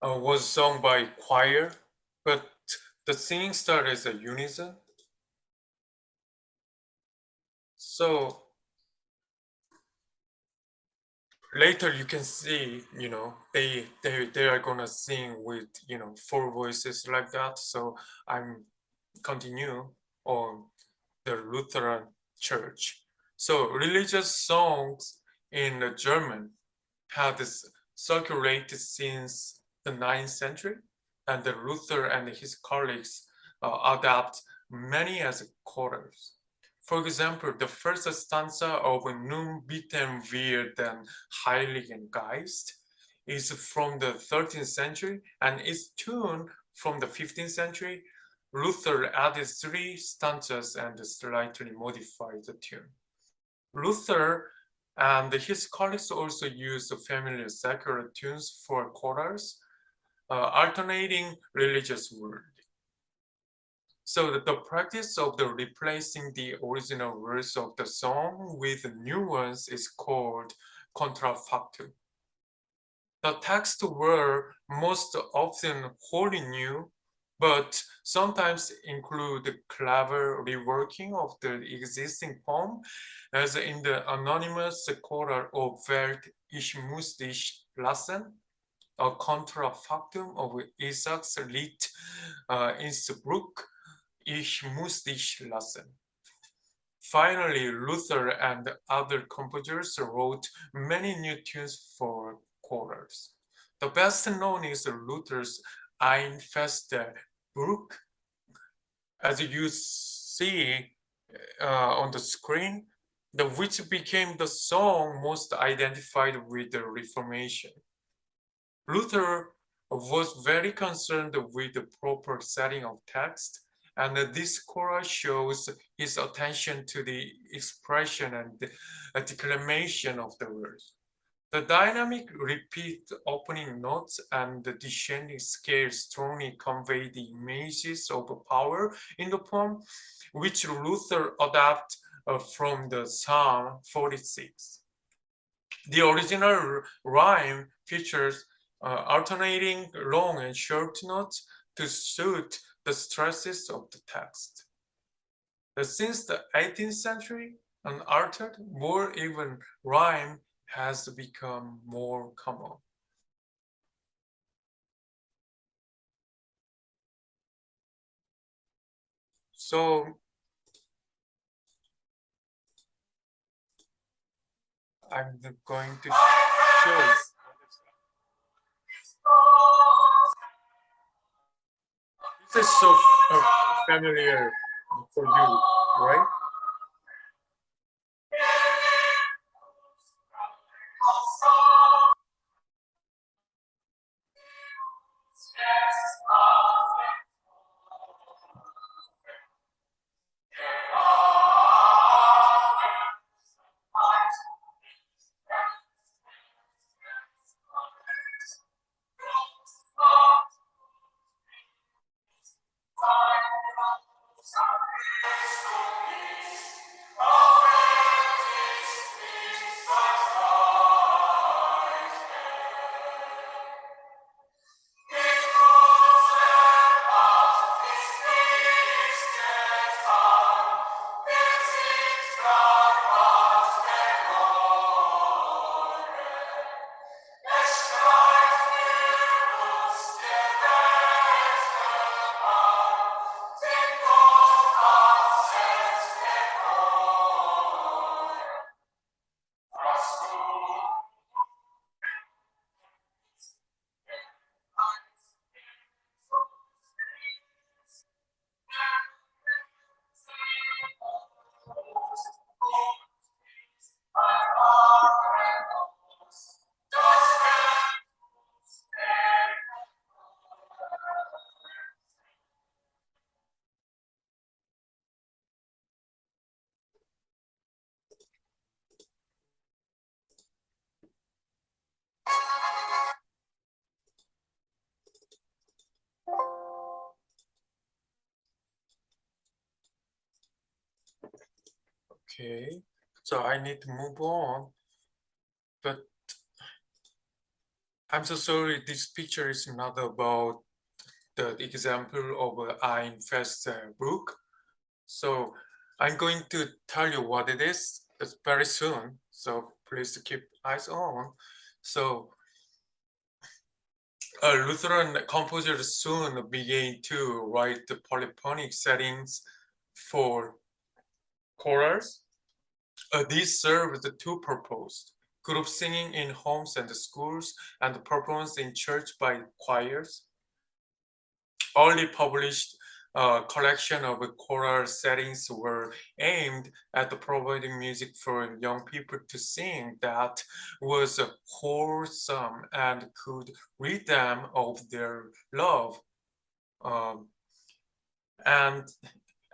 was sung by choir, but the singing style is a unison. So later you can see, they are gonna sing with, four voices like that. So I'm continue on the Lutheran Church. So religious songs in German had circulated since the 9th century, and the Luther and his colleagues adapt many as chorals. For example, the first stanza of Nun bitten wir den Heiligen Geist is from the 13th century, and its tune from the 15th century. Luther added 3 stanzas and slightly modified the tune. Luther and his colleagues also used familiar secular tunes for chorals, alternating religious words. So the practice of replacing the original words of the song with new ones is called contrafactum. The texts were most often wholly new, but sometimes include clever reworking of the existing poem, as in the anonymous choral of Welt ich muss dich lassen, a contrafactum of Isaac's Lied Innsbruck, Ich muss dich lassen. Finally, Luther and other composers wrote many new tunes for chorals. The best known is Luther's Ein feste Bruch. As you see on the screen, which became the song most identified with the Reformation. Luther was very concerned with the proper setting of text, and this choral shows his attention to the expression and the declamation of the words. The dynamic repeat opening notes and the descending scale strongly convey the images of power in the poem, which Luther adapted from the Psalm 46. The original rhyme features alternating long and short notes to suit the stresses of the text. Since the 18th century, an altered, more even rhyme has become more common. So I'm going to show. This is so familiar for you, right? Okay, so I need to move on, but I'm so sorry, this picture is not about the example of Ein feste Bruch. So I'm going to tell you what it is very soon. So please keep eyes on. So Lutheran composers soon began to write the polyphonic settings for chorals. These served two purposes: group singing in homes and schools, and performance in church by choirs. Early published collection of choral settings were aimed at providing music for young people to sing that was wholesome and could rid them of their love. And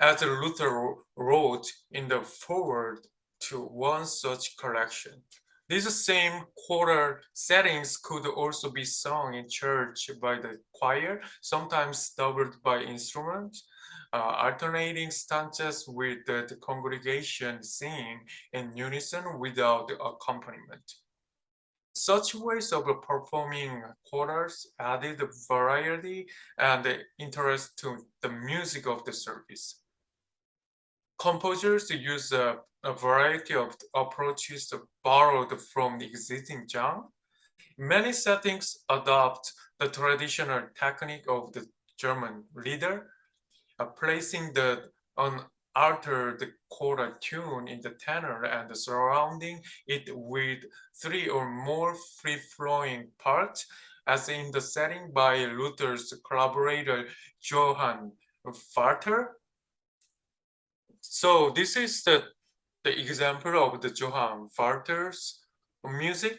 as Luther wrote in the foreword to one such collection, these same choral settings could also be sung in church by the choir, sometimes doubled by instruments, alternating stanzas with the congregation singing in unison without accompaniment. Such ways of performing chorals added variety and interest to the music of the service. Composers use a variety of approaches borrowed from the existing genre. Many settings adopt the traditional technique of the German leader, placing an alter the choral tune in the tenor and surrounding it with 3 or more free-flowing parts, as in the setting by Luther's collaborator Johann Vater. So this is the example of the Johann Vater's music.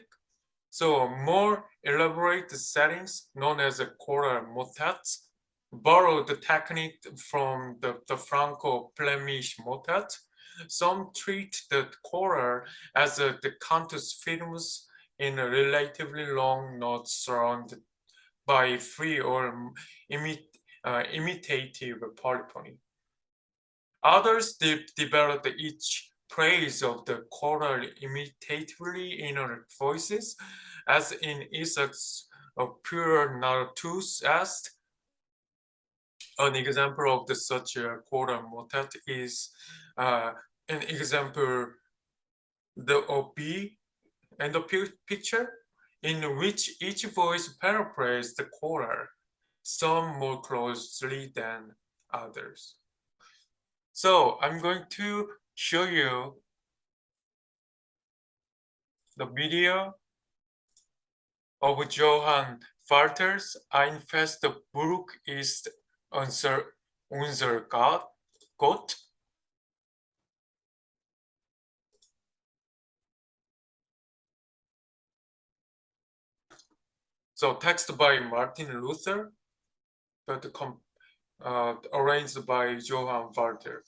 So more elaborate settings known as choral motets borrow the technique from the Franco-Flemish motet. Some treat the choral as the cantus firmus in a relatively long notes surrounded by free or imitative polyphony. Others developed each praise of the choral imitatively inner voices, as in Isaac's Pure Nartus Est. An example of such a choral motet is an example the B and the picture, in which each voice paraphrases the choral, some more closely than others. So I'm going to show you the video of Johann Vater's Ein feste Burg ist unser Gott. So text by Martin Luther, but arranged by Johann Vater.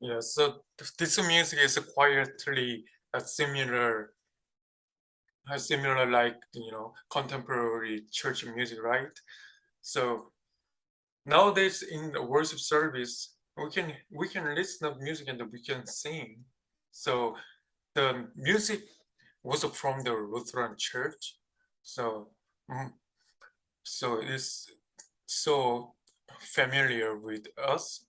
Yeah, so this music is quietly similar like contemporary church music, right? So nowadays in the worship service, we can listen to music and we can sing. So the music was from the Lutheran Church. So mm, so it's so familiar with us.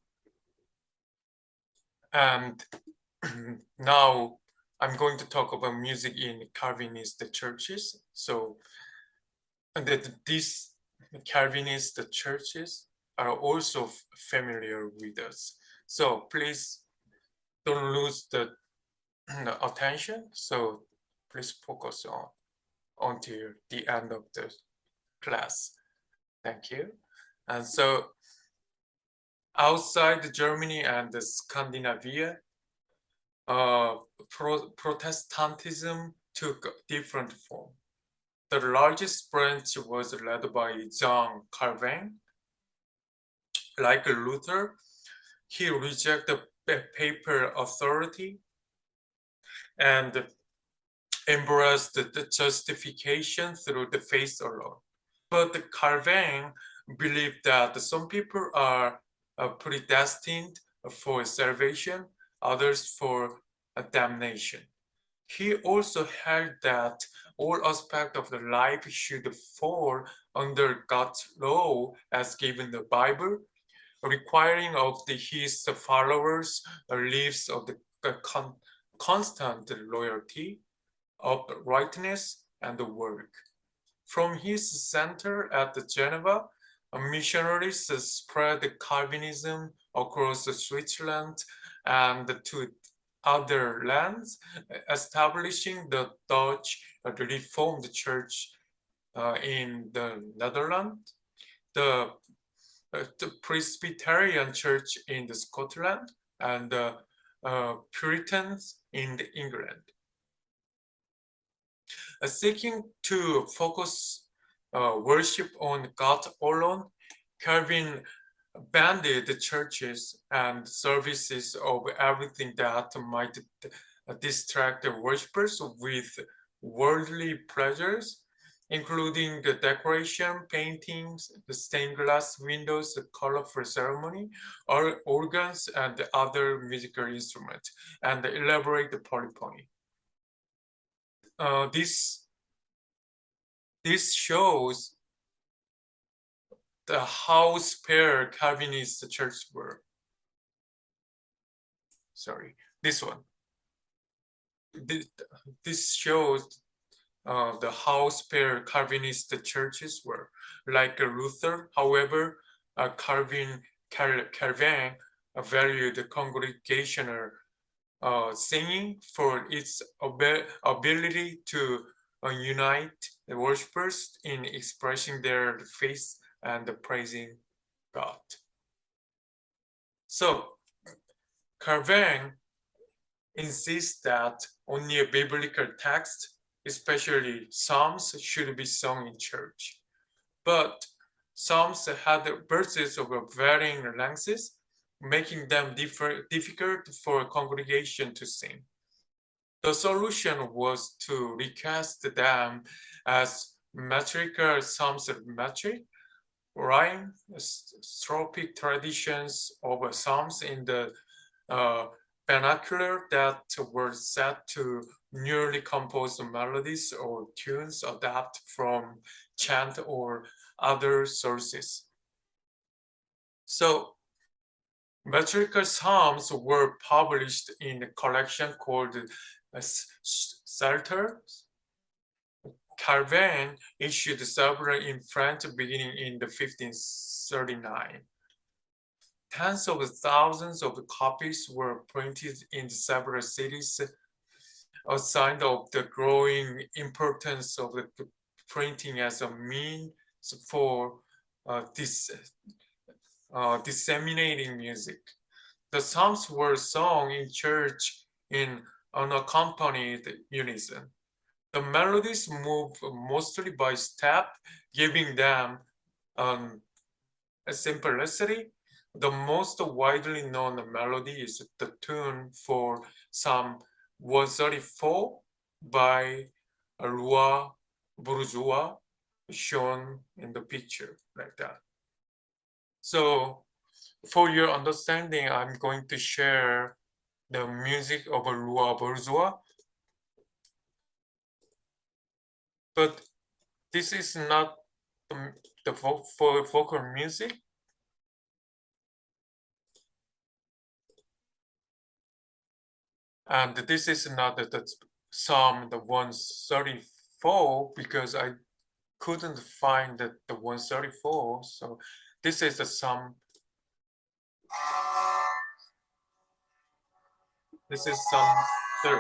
And now I'm going to talk about music in Calvinist churches. So that these Calvinist churches are also familiar with us. So please don't lose the attention. So please focus on until the end of the class. Thank you. And so outside Germany and Scandinavia, Protestantism took different form. The largest branch was led by John Calvin. Like Luther, he rejected papal authority and embraced the justification through the faith alone. But Calvin believed that some people are predestined for salvation, others for damnation. He also held that all aspects of the life should fall under God's law as given in the Bible, requiring of his followers lives of the constant loyalty, uprightness, and work. From his center at Geneva, missionaries spread Calvinism across Switzerland and to other lands, establishing the Dutch Reformed Church in the Netherlands, the, the Presbyterian Church in the Scotland, and the Puritans in England. Seeking to focus worship on God alone, Calvin banned the churches and services of everything that might distract the worshippers with worldly pleasures, including the decoration, paintings, the stained glass windows, the colorful ceremony, or organs and other musical instruments, and elaborate polyphony. This shows how spare Calvinist churches were. Sorry, this one. This shows the how spare Calvinist churches were. Like Luther, however, Calvin valued congregational singing for its ability to unite the worshippers in expressing their faith and praising God. So Calvin insists that only a biblical text, especially Psalms, should be sung in church. But Psalms had verses of varying lengths, making them difficult for a congregation to sing. The solution was to recast them as metrical psalms metric, rhyme, strophic traditions of psalms in the vernacular that were set to newly composed melodies or tunes adapted from chant or other sources. So metrical psalms were published in a collection called Psalters. Calvin issued several in French beginning in the 1539. Tens of thousands of copies were printed in several cities, a sign of the growing importance of the printing as a means for disseminating music. The psalms were sung in church in unaccompanied unison. The melodies move mostly by step, giving them a simplicity The most widely known melody is the tune for Psalm 134 by Roi Bourgeois, shown in the picture like that. So for your understanding, I'm going to share the music of a Roi Bourgeois, but this is not the vocal music. And this is not the Psalm the 134 because I couldn't find the 134. So this is the Psalm. This is Psalm 3.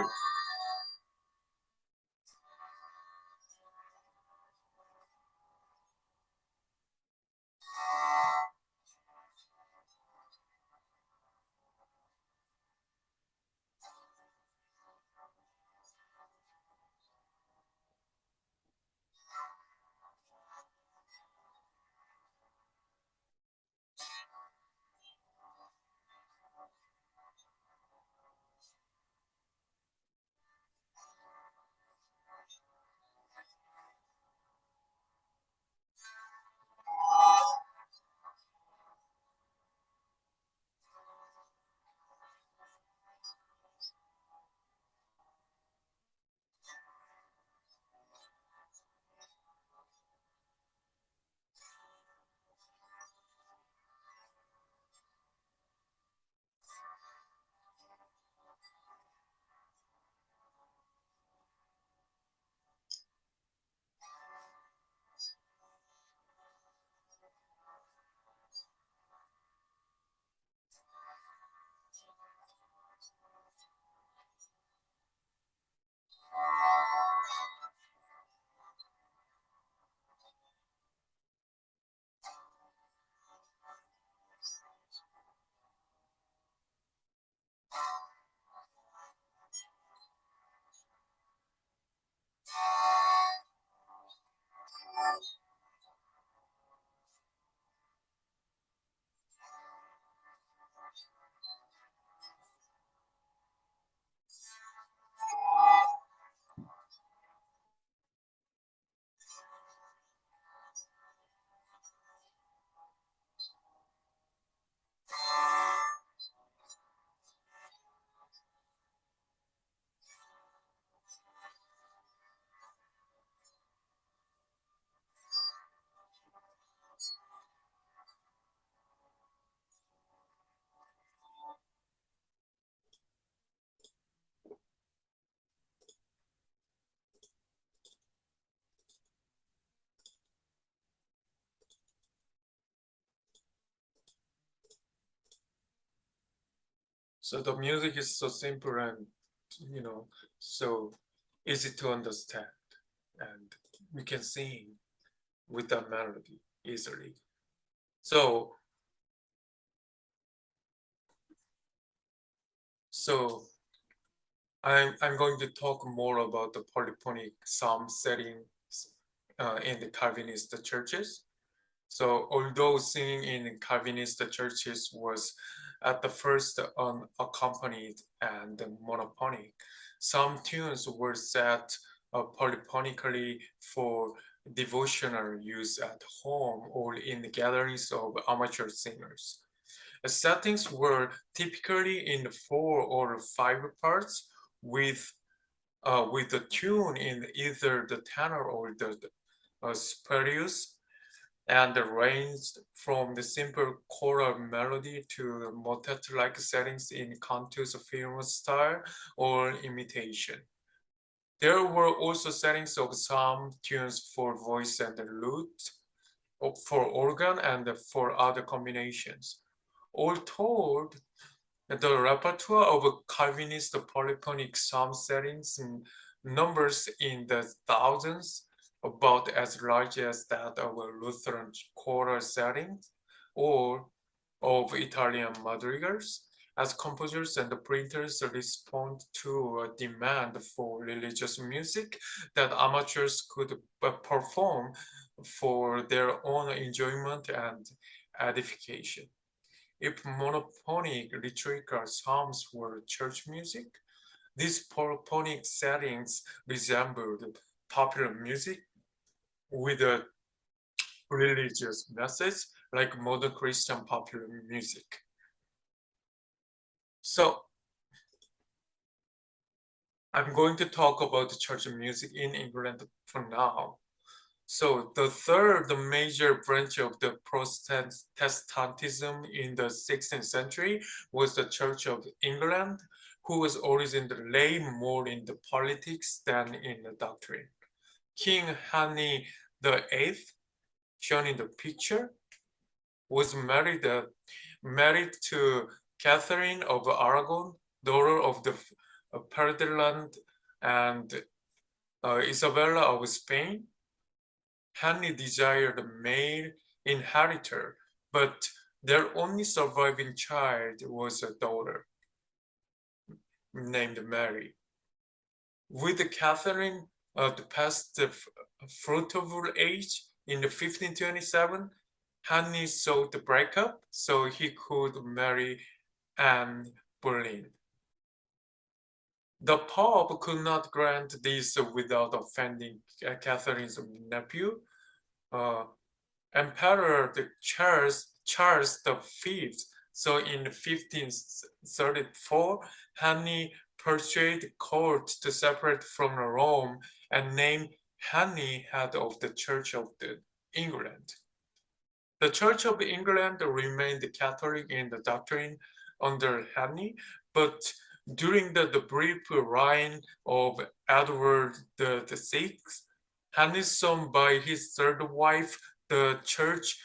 So the music is so simple and so easy to understand, and we can sing with the melody easily. So I'm going to talk more about the polyphonic psalm settings in the Calvinist churches. So although singing in Calvinist churches was at the first unaccompanied and monophonic, some tunes were set polyphonically for devotional use at home or in gatherings of amateur singers. The settings were typically in 4 or 5 parts with the tune in either the tenor or the spurious, and ranged from the simple choral melody to motet-like settings in cantus film style or imitation. There were also settings of some tunes for voice and lute, for organ, and for other combinations. All told, the repertoire of Calvinist polyphonic psalm settings numbers in the thousands, about as large as that of a Lutheran choral settings or of Italian madrigals, as composers and printers respond to a demand for religious music that amateurs could perform for their own enjoyment and edification. if monophonic liturgical psalms were church music, these polyphonic settings resembled popular music with a religious message like modern Christian popular music. So I'm going to talk about the church music in England for now. So the third major branch of the Protestantism in the 16th century was the Church of England, who was originally more in the politics than in the doctrine. King Henry VIII, shown in the picture, was married to Catherine of Aragon, daughter of the Ferdinand and Isabella of Spain. Henry desired a male inheritor, but their only surviving child was a daughter named Mary. With Catherine past the fruitful age in 1527, Henry sought a breakup so he could marry Anne Boleyn. The Pope could not grant this without offending Catherine's nephew, Emperor Charles V. So in 1534, Henry persuaded court to separate from Rome and named Henry head of the Church of England. The Church of England remained Catholic in the doctrine under Henry, but during the brief reign of Edward VI, Henry's son by his third wife, the church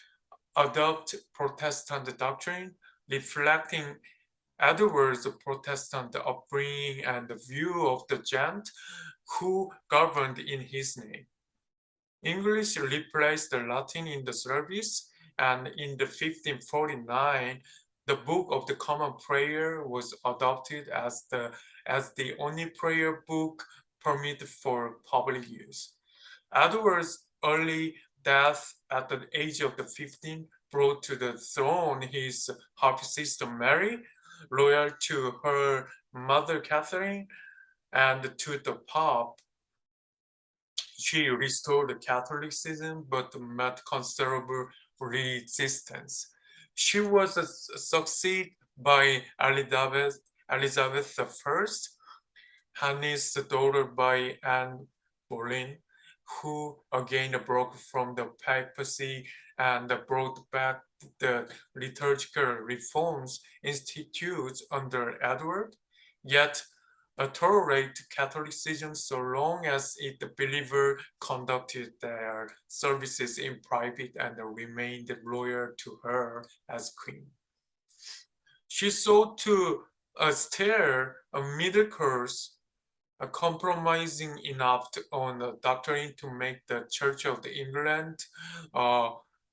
adopted Protestant doctrine, reflecting Edward's Protestant upbringing and the view of the gent who governed in his name. English replaced the Latin in the service, and in the 1549, the Book of the Common Prayer was adopted as the only prayer book permitted for public use. Edward's early death at the age of 15 brought to the throne his half-sister Mary, loyal to her mother Catherine and to the Pope. She restored Catholicism but met considerable resistance. She was succeeded by Elizabeth I, Henry's daughter by Anne Boleyn, who again broke from the papacy and brought back the liturgical reforms instituted under Edward, yet tolerate Catholicism so long as its believers conducted their services in private and remained loyal to her as queen. She sought to steer a middle course, compromising enough on the doctrine to make the Church of England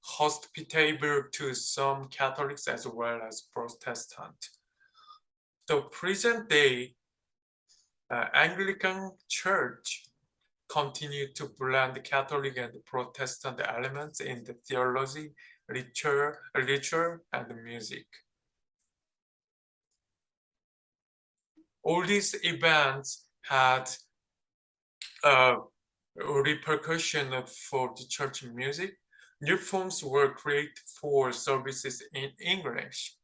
hospitable to some Catholics as well as Protestants. The present day Anglican Church continued to blend Catholic and Protestant elements in the theology, literature, and music. All these events had repercussion for the church music. New forms were created for services in English,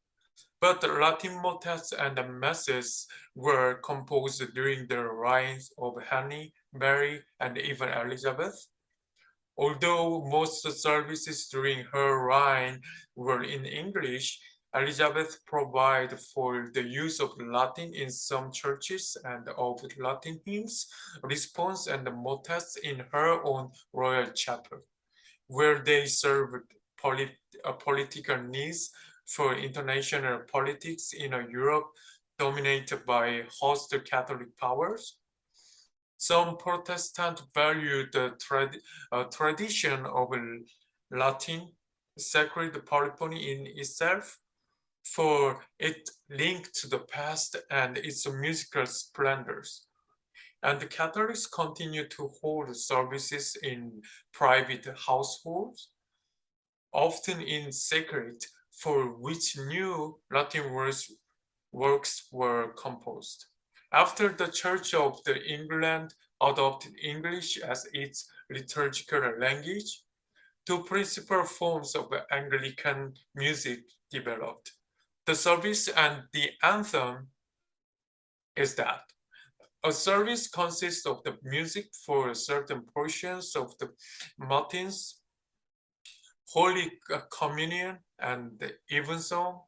but the Latin motets and the masses were composed during the reigns of Henry, Mary, and even Elizabeth. Although most services during her reign were in English, Elizabeth provided for the use of Latin in some churches and of Latin hymns, response, and motets in her own royal chapel, where they served political needs for international politics in a Europe dominated by hostile Catholic powers. Some Protestants valued the tradition of Latin sacred polyphony in itself, for it linked to the past and its musical splendors. And the Catholics continued to hold services in private households, often in secret, for which new Latin works were composed. After the Church of England adopted English as its liturgical language, two principal forms of Anglican music developed. The service and the anthem is that. A service consists of the music for certain portions of the Matins, Holy Communion, and the evensong,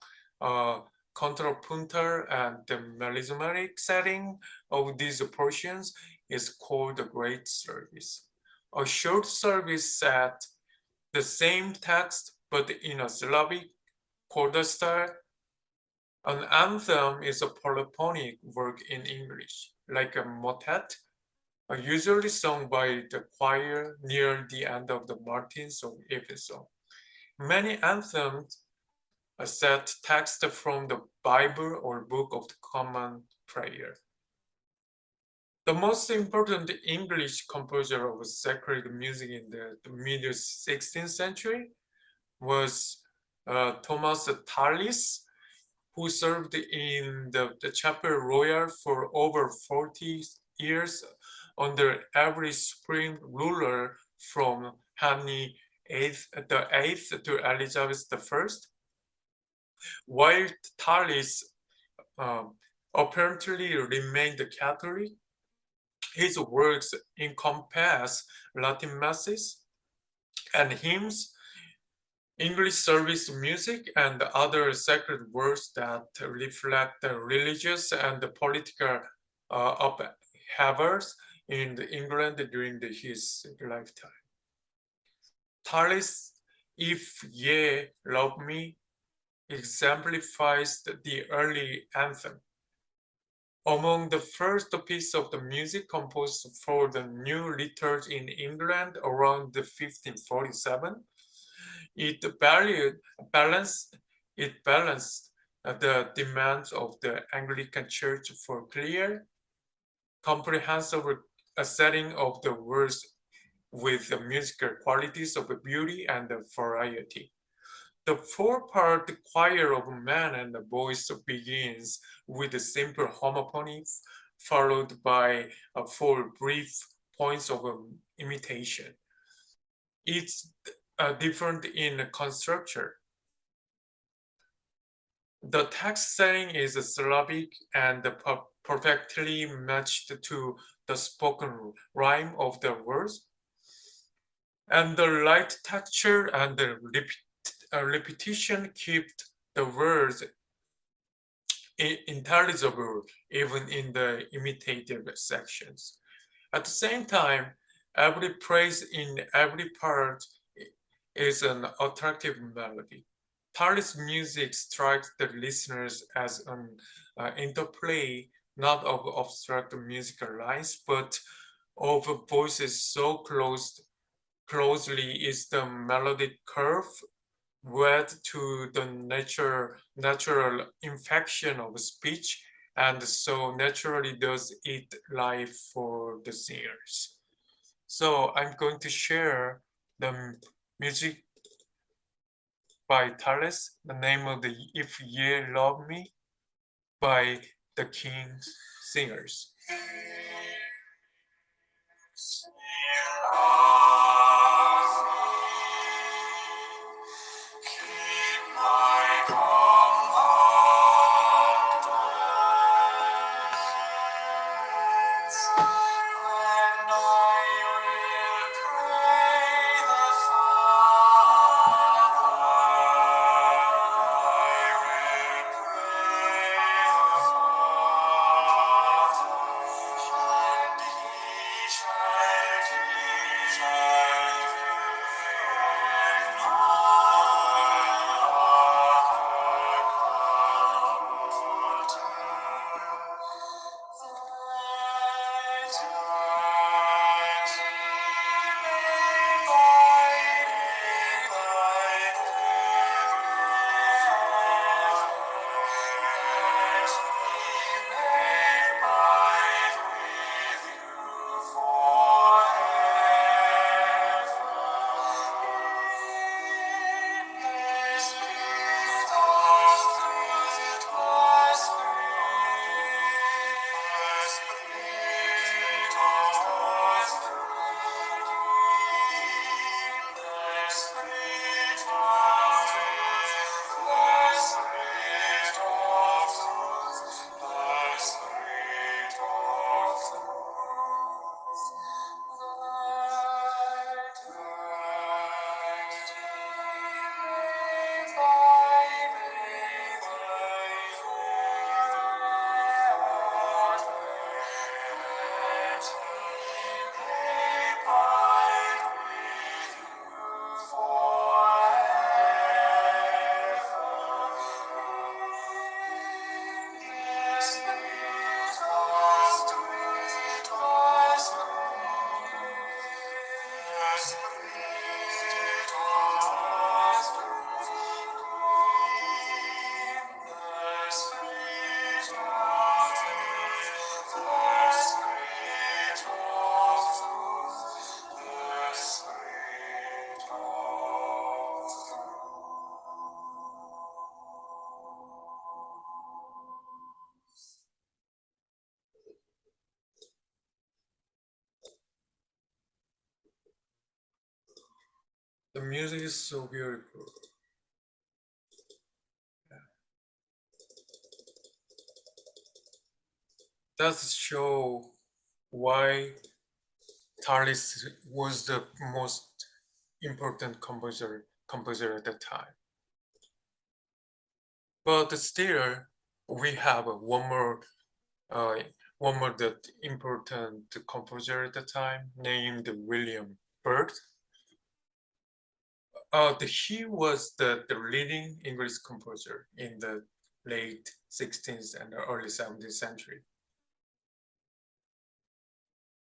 contrapuntal, and the melismatic setting of these portions is called the Great Service. A short service set the same text but in a Slavic coda style. An anthem is a polyphonic work in English, like a motet, usually sung by the choir near the end of the Matins or evensong. Many anthems set text from the Bible or Book of the Common Prayer. The most important English composer of sacred music in the mid-16th century was Thomas Tallis, who served in the Chapel Royal for over 40 years under every supreme ruler from Henry VIII to Elizabeth I. While Tallis apparently remained Catholic, his works encompass Latin masses and hymns, English service music, and other sacred works that reflect the religious and the political upheavals in England during his lifetime. Tallis' If Ye Love Me exemplifies the early anthem. Among the first piece of the music composed for the new liturgy in England around 1547, it balanced the demands of the Anglican Church for clear, comprehensive setting of the words with the musical qualities of beauty and variety. The four-part choir of men and boys begins with a simple homophony, followed by four brief points of imitation. It's different in construction. The text setting is Slavic and perfectly matched to the spoken rhyme of the words. And the light texture and the repetition keep the words intelligible even in the imitative sections. At the same time, every phrase in every part is an attractive melody. Tallis' music strikes the listeners as an interplay not of abstract musical lines, but of voices so closely is the melodic curve wed to the natural infection of speech, and so naturally does it lie for the singers. So I'm going to share the music by Tallis, the name of the If Ye Love Me by the King's Singers. The music is so beautiful. Does show why Tallis was the most important composer at the time. But still, we have one more that important composer at the time named William Byrd. He was the leading English composer in the late 16th and early 17th century.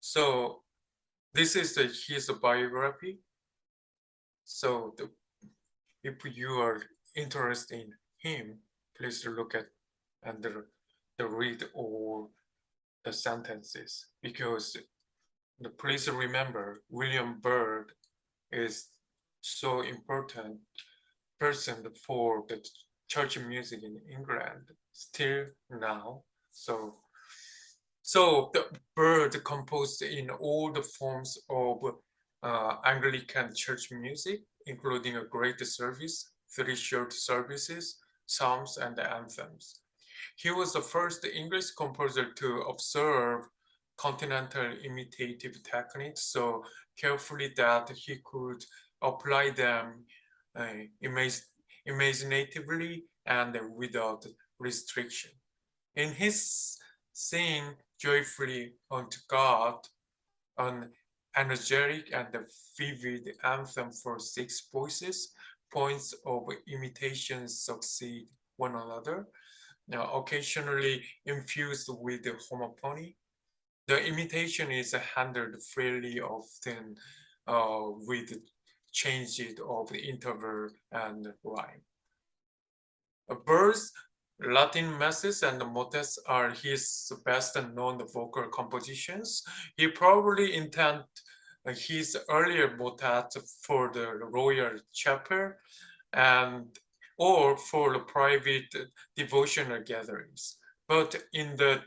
So this is his biography. So if you are interested in him, please look at and read all the sentences, because please remember William Byrd is so important person for the church music in England still now. So the Byrd composed in all the forms of Anglican church music, including a great service, 3 short services, psalms, and anthems. He was the first English composer to observe continental imitative techniques so carefully that he could apply them imaginatively and without restriction. In his sing joyfully unto God, an energetic and vivid anthem for 6 voices, points of imitation succeed one another, now occasionally infused with the homophony. The imitation is handled freely, often with changes of the interval and rhyme. Bird's Latin masses and motets are his best known vocal compositions. He probably intended his earlier motet for the royal chapel and or for the private devotional gatherings. But in the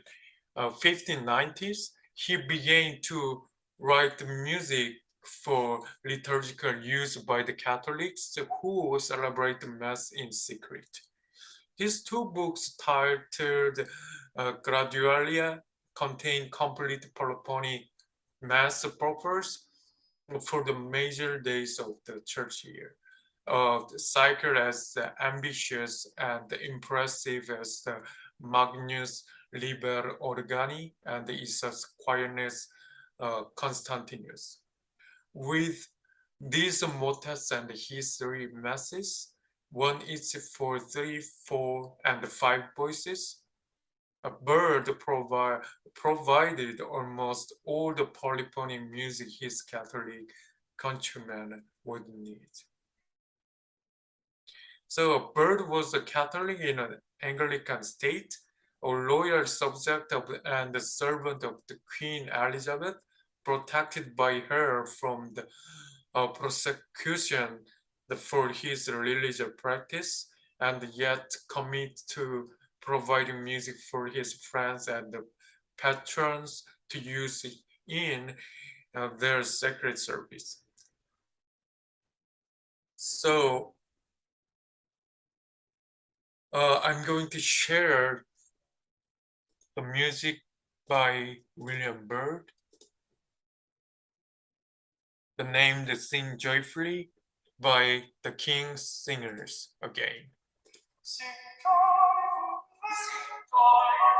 1590s, he began to write music for liturgical use by the Catholics who celebrate the Mass in secret. These 2 books, titled Gradualia, contain complete polyphonic Mass proffers for the major days of the church year. The cycle as ambitious and impressive as the Magnus Liber Organi and the Isa's Quietness Constantinus. With these motets and history masses, one each for 3, 4, and 5 voices, a Byrd provided almost all the polyphonic music his Catholic countrymen would need. So Byrd was a Catholic in an Anglican state, a loyal subject of and a servant of the Queen Elizabeth, protected by her from the prosecution for his religious practice, and yet commit to providing music for his friends and the patrons to use in their sacred service. So I'm going to share the music by William Byrd, the name that Sing Joyfully by the King's Singers again. Sing joyfully, sing joyfully.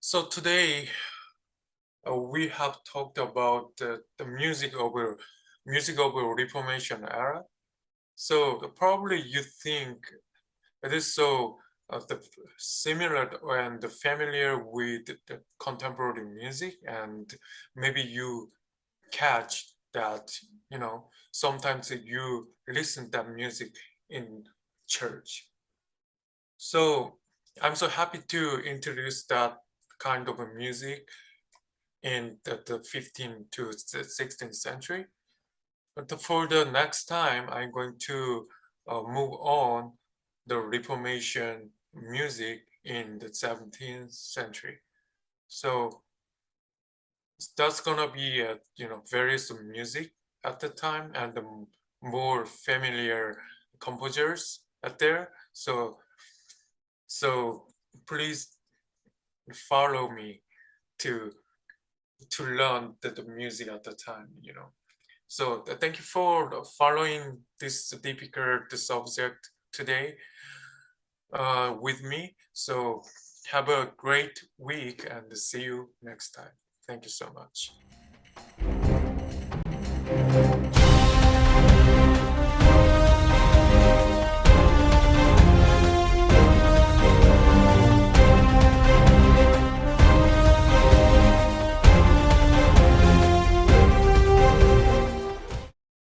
So today we have talked about the music of Reformation era. So probably you think it is so similar and familiar with the contemporary music, and maybe you catch that, sometimes you listen that music in church. So I'm so happy to introduce that kind of a music in the 15th to 16th century. But for the next time, I'm going to move on the Reformation music in the 17th century. So that's gonna be various music at the time and the more familiar composers out there. So please follow me to learn the music at the time. So thank you for following this difficult subject today with me. So have a great week and see you next time. Thank you so much.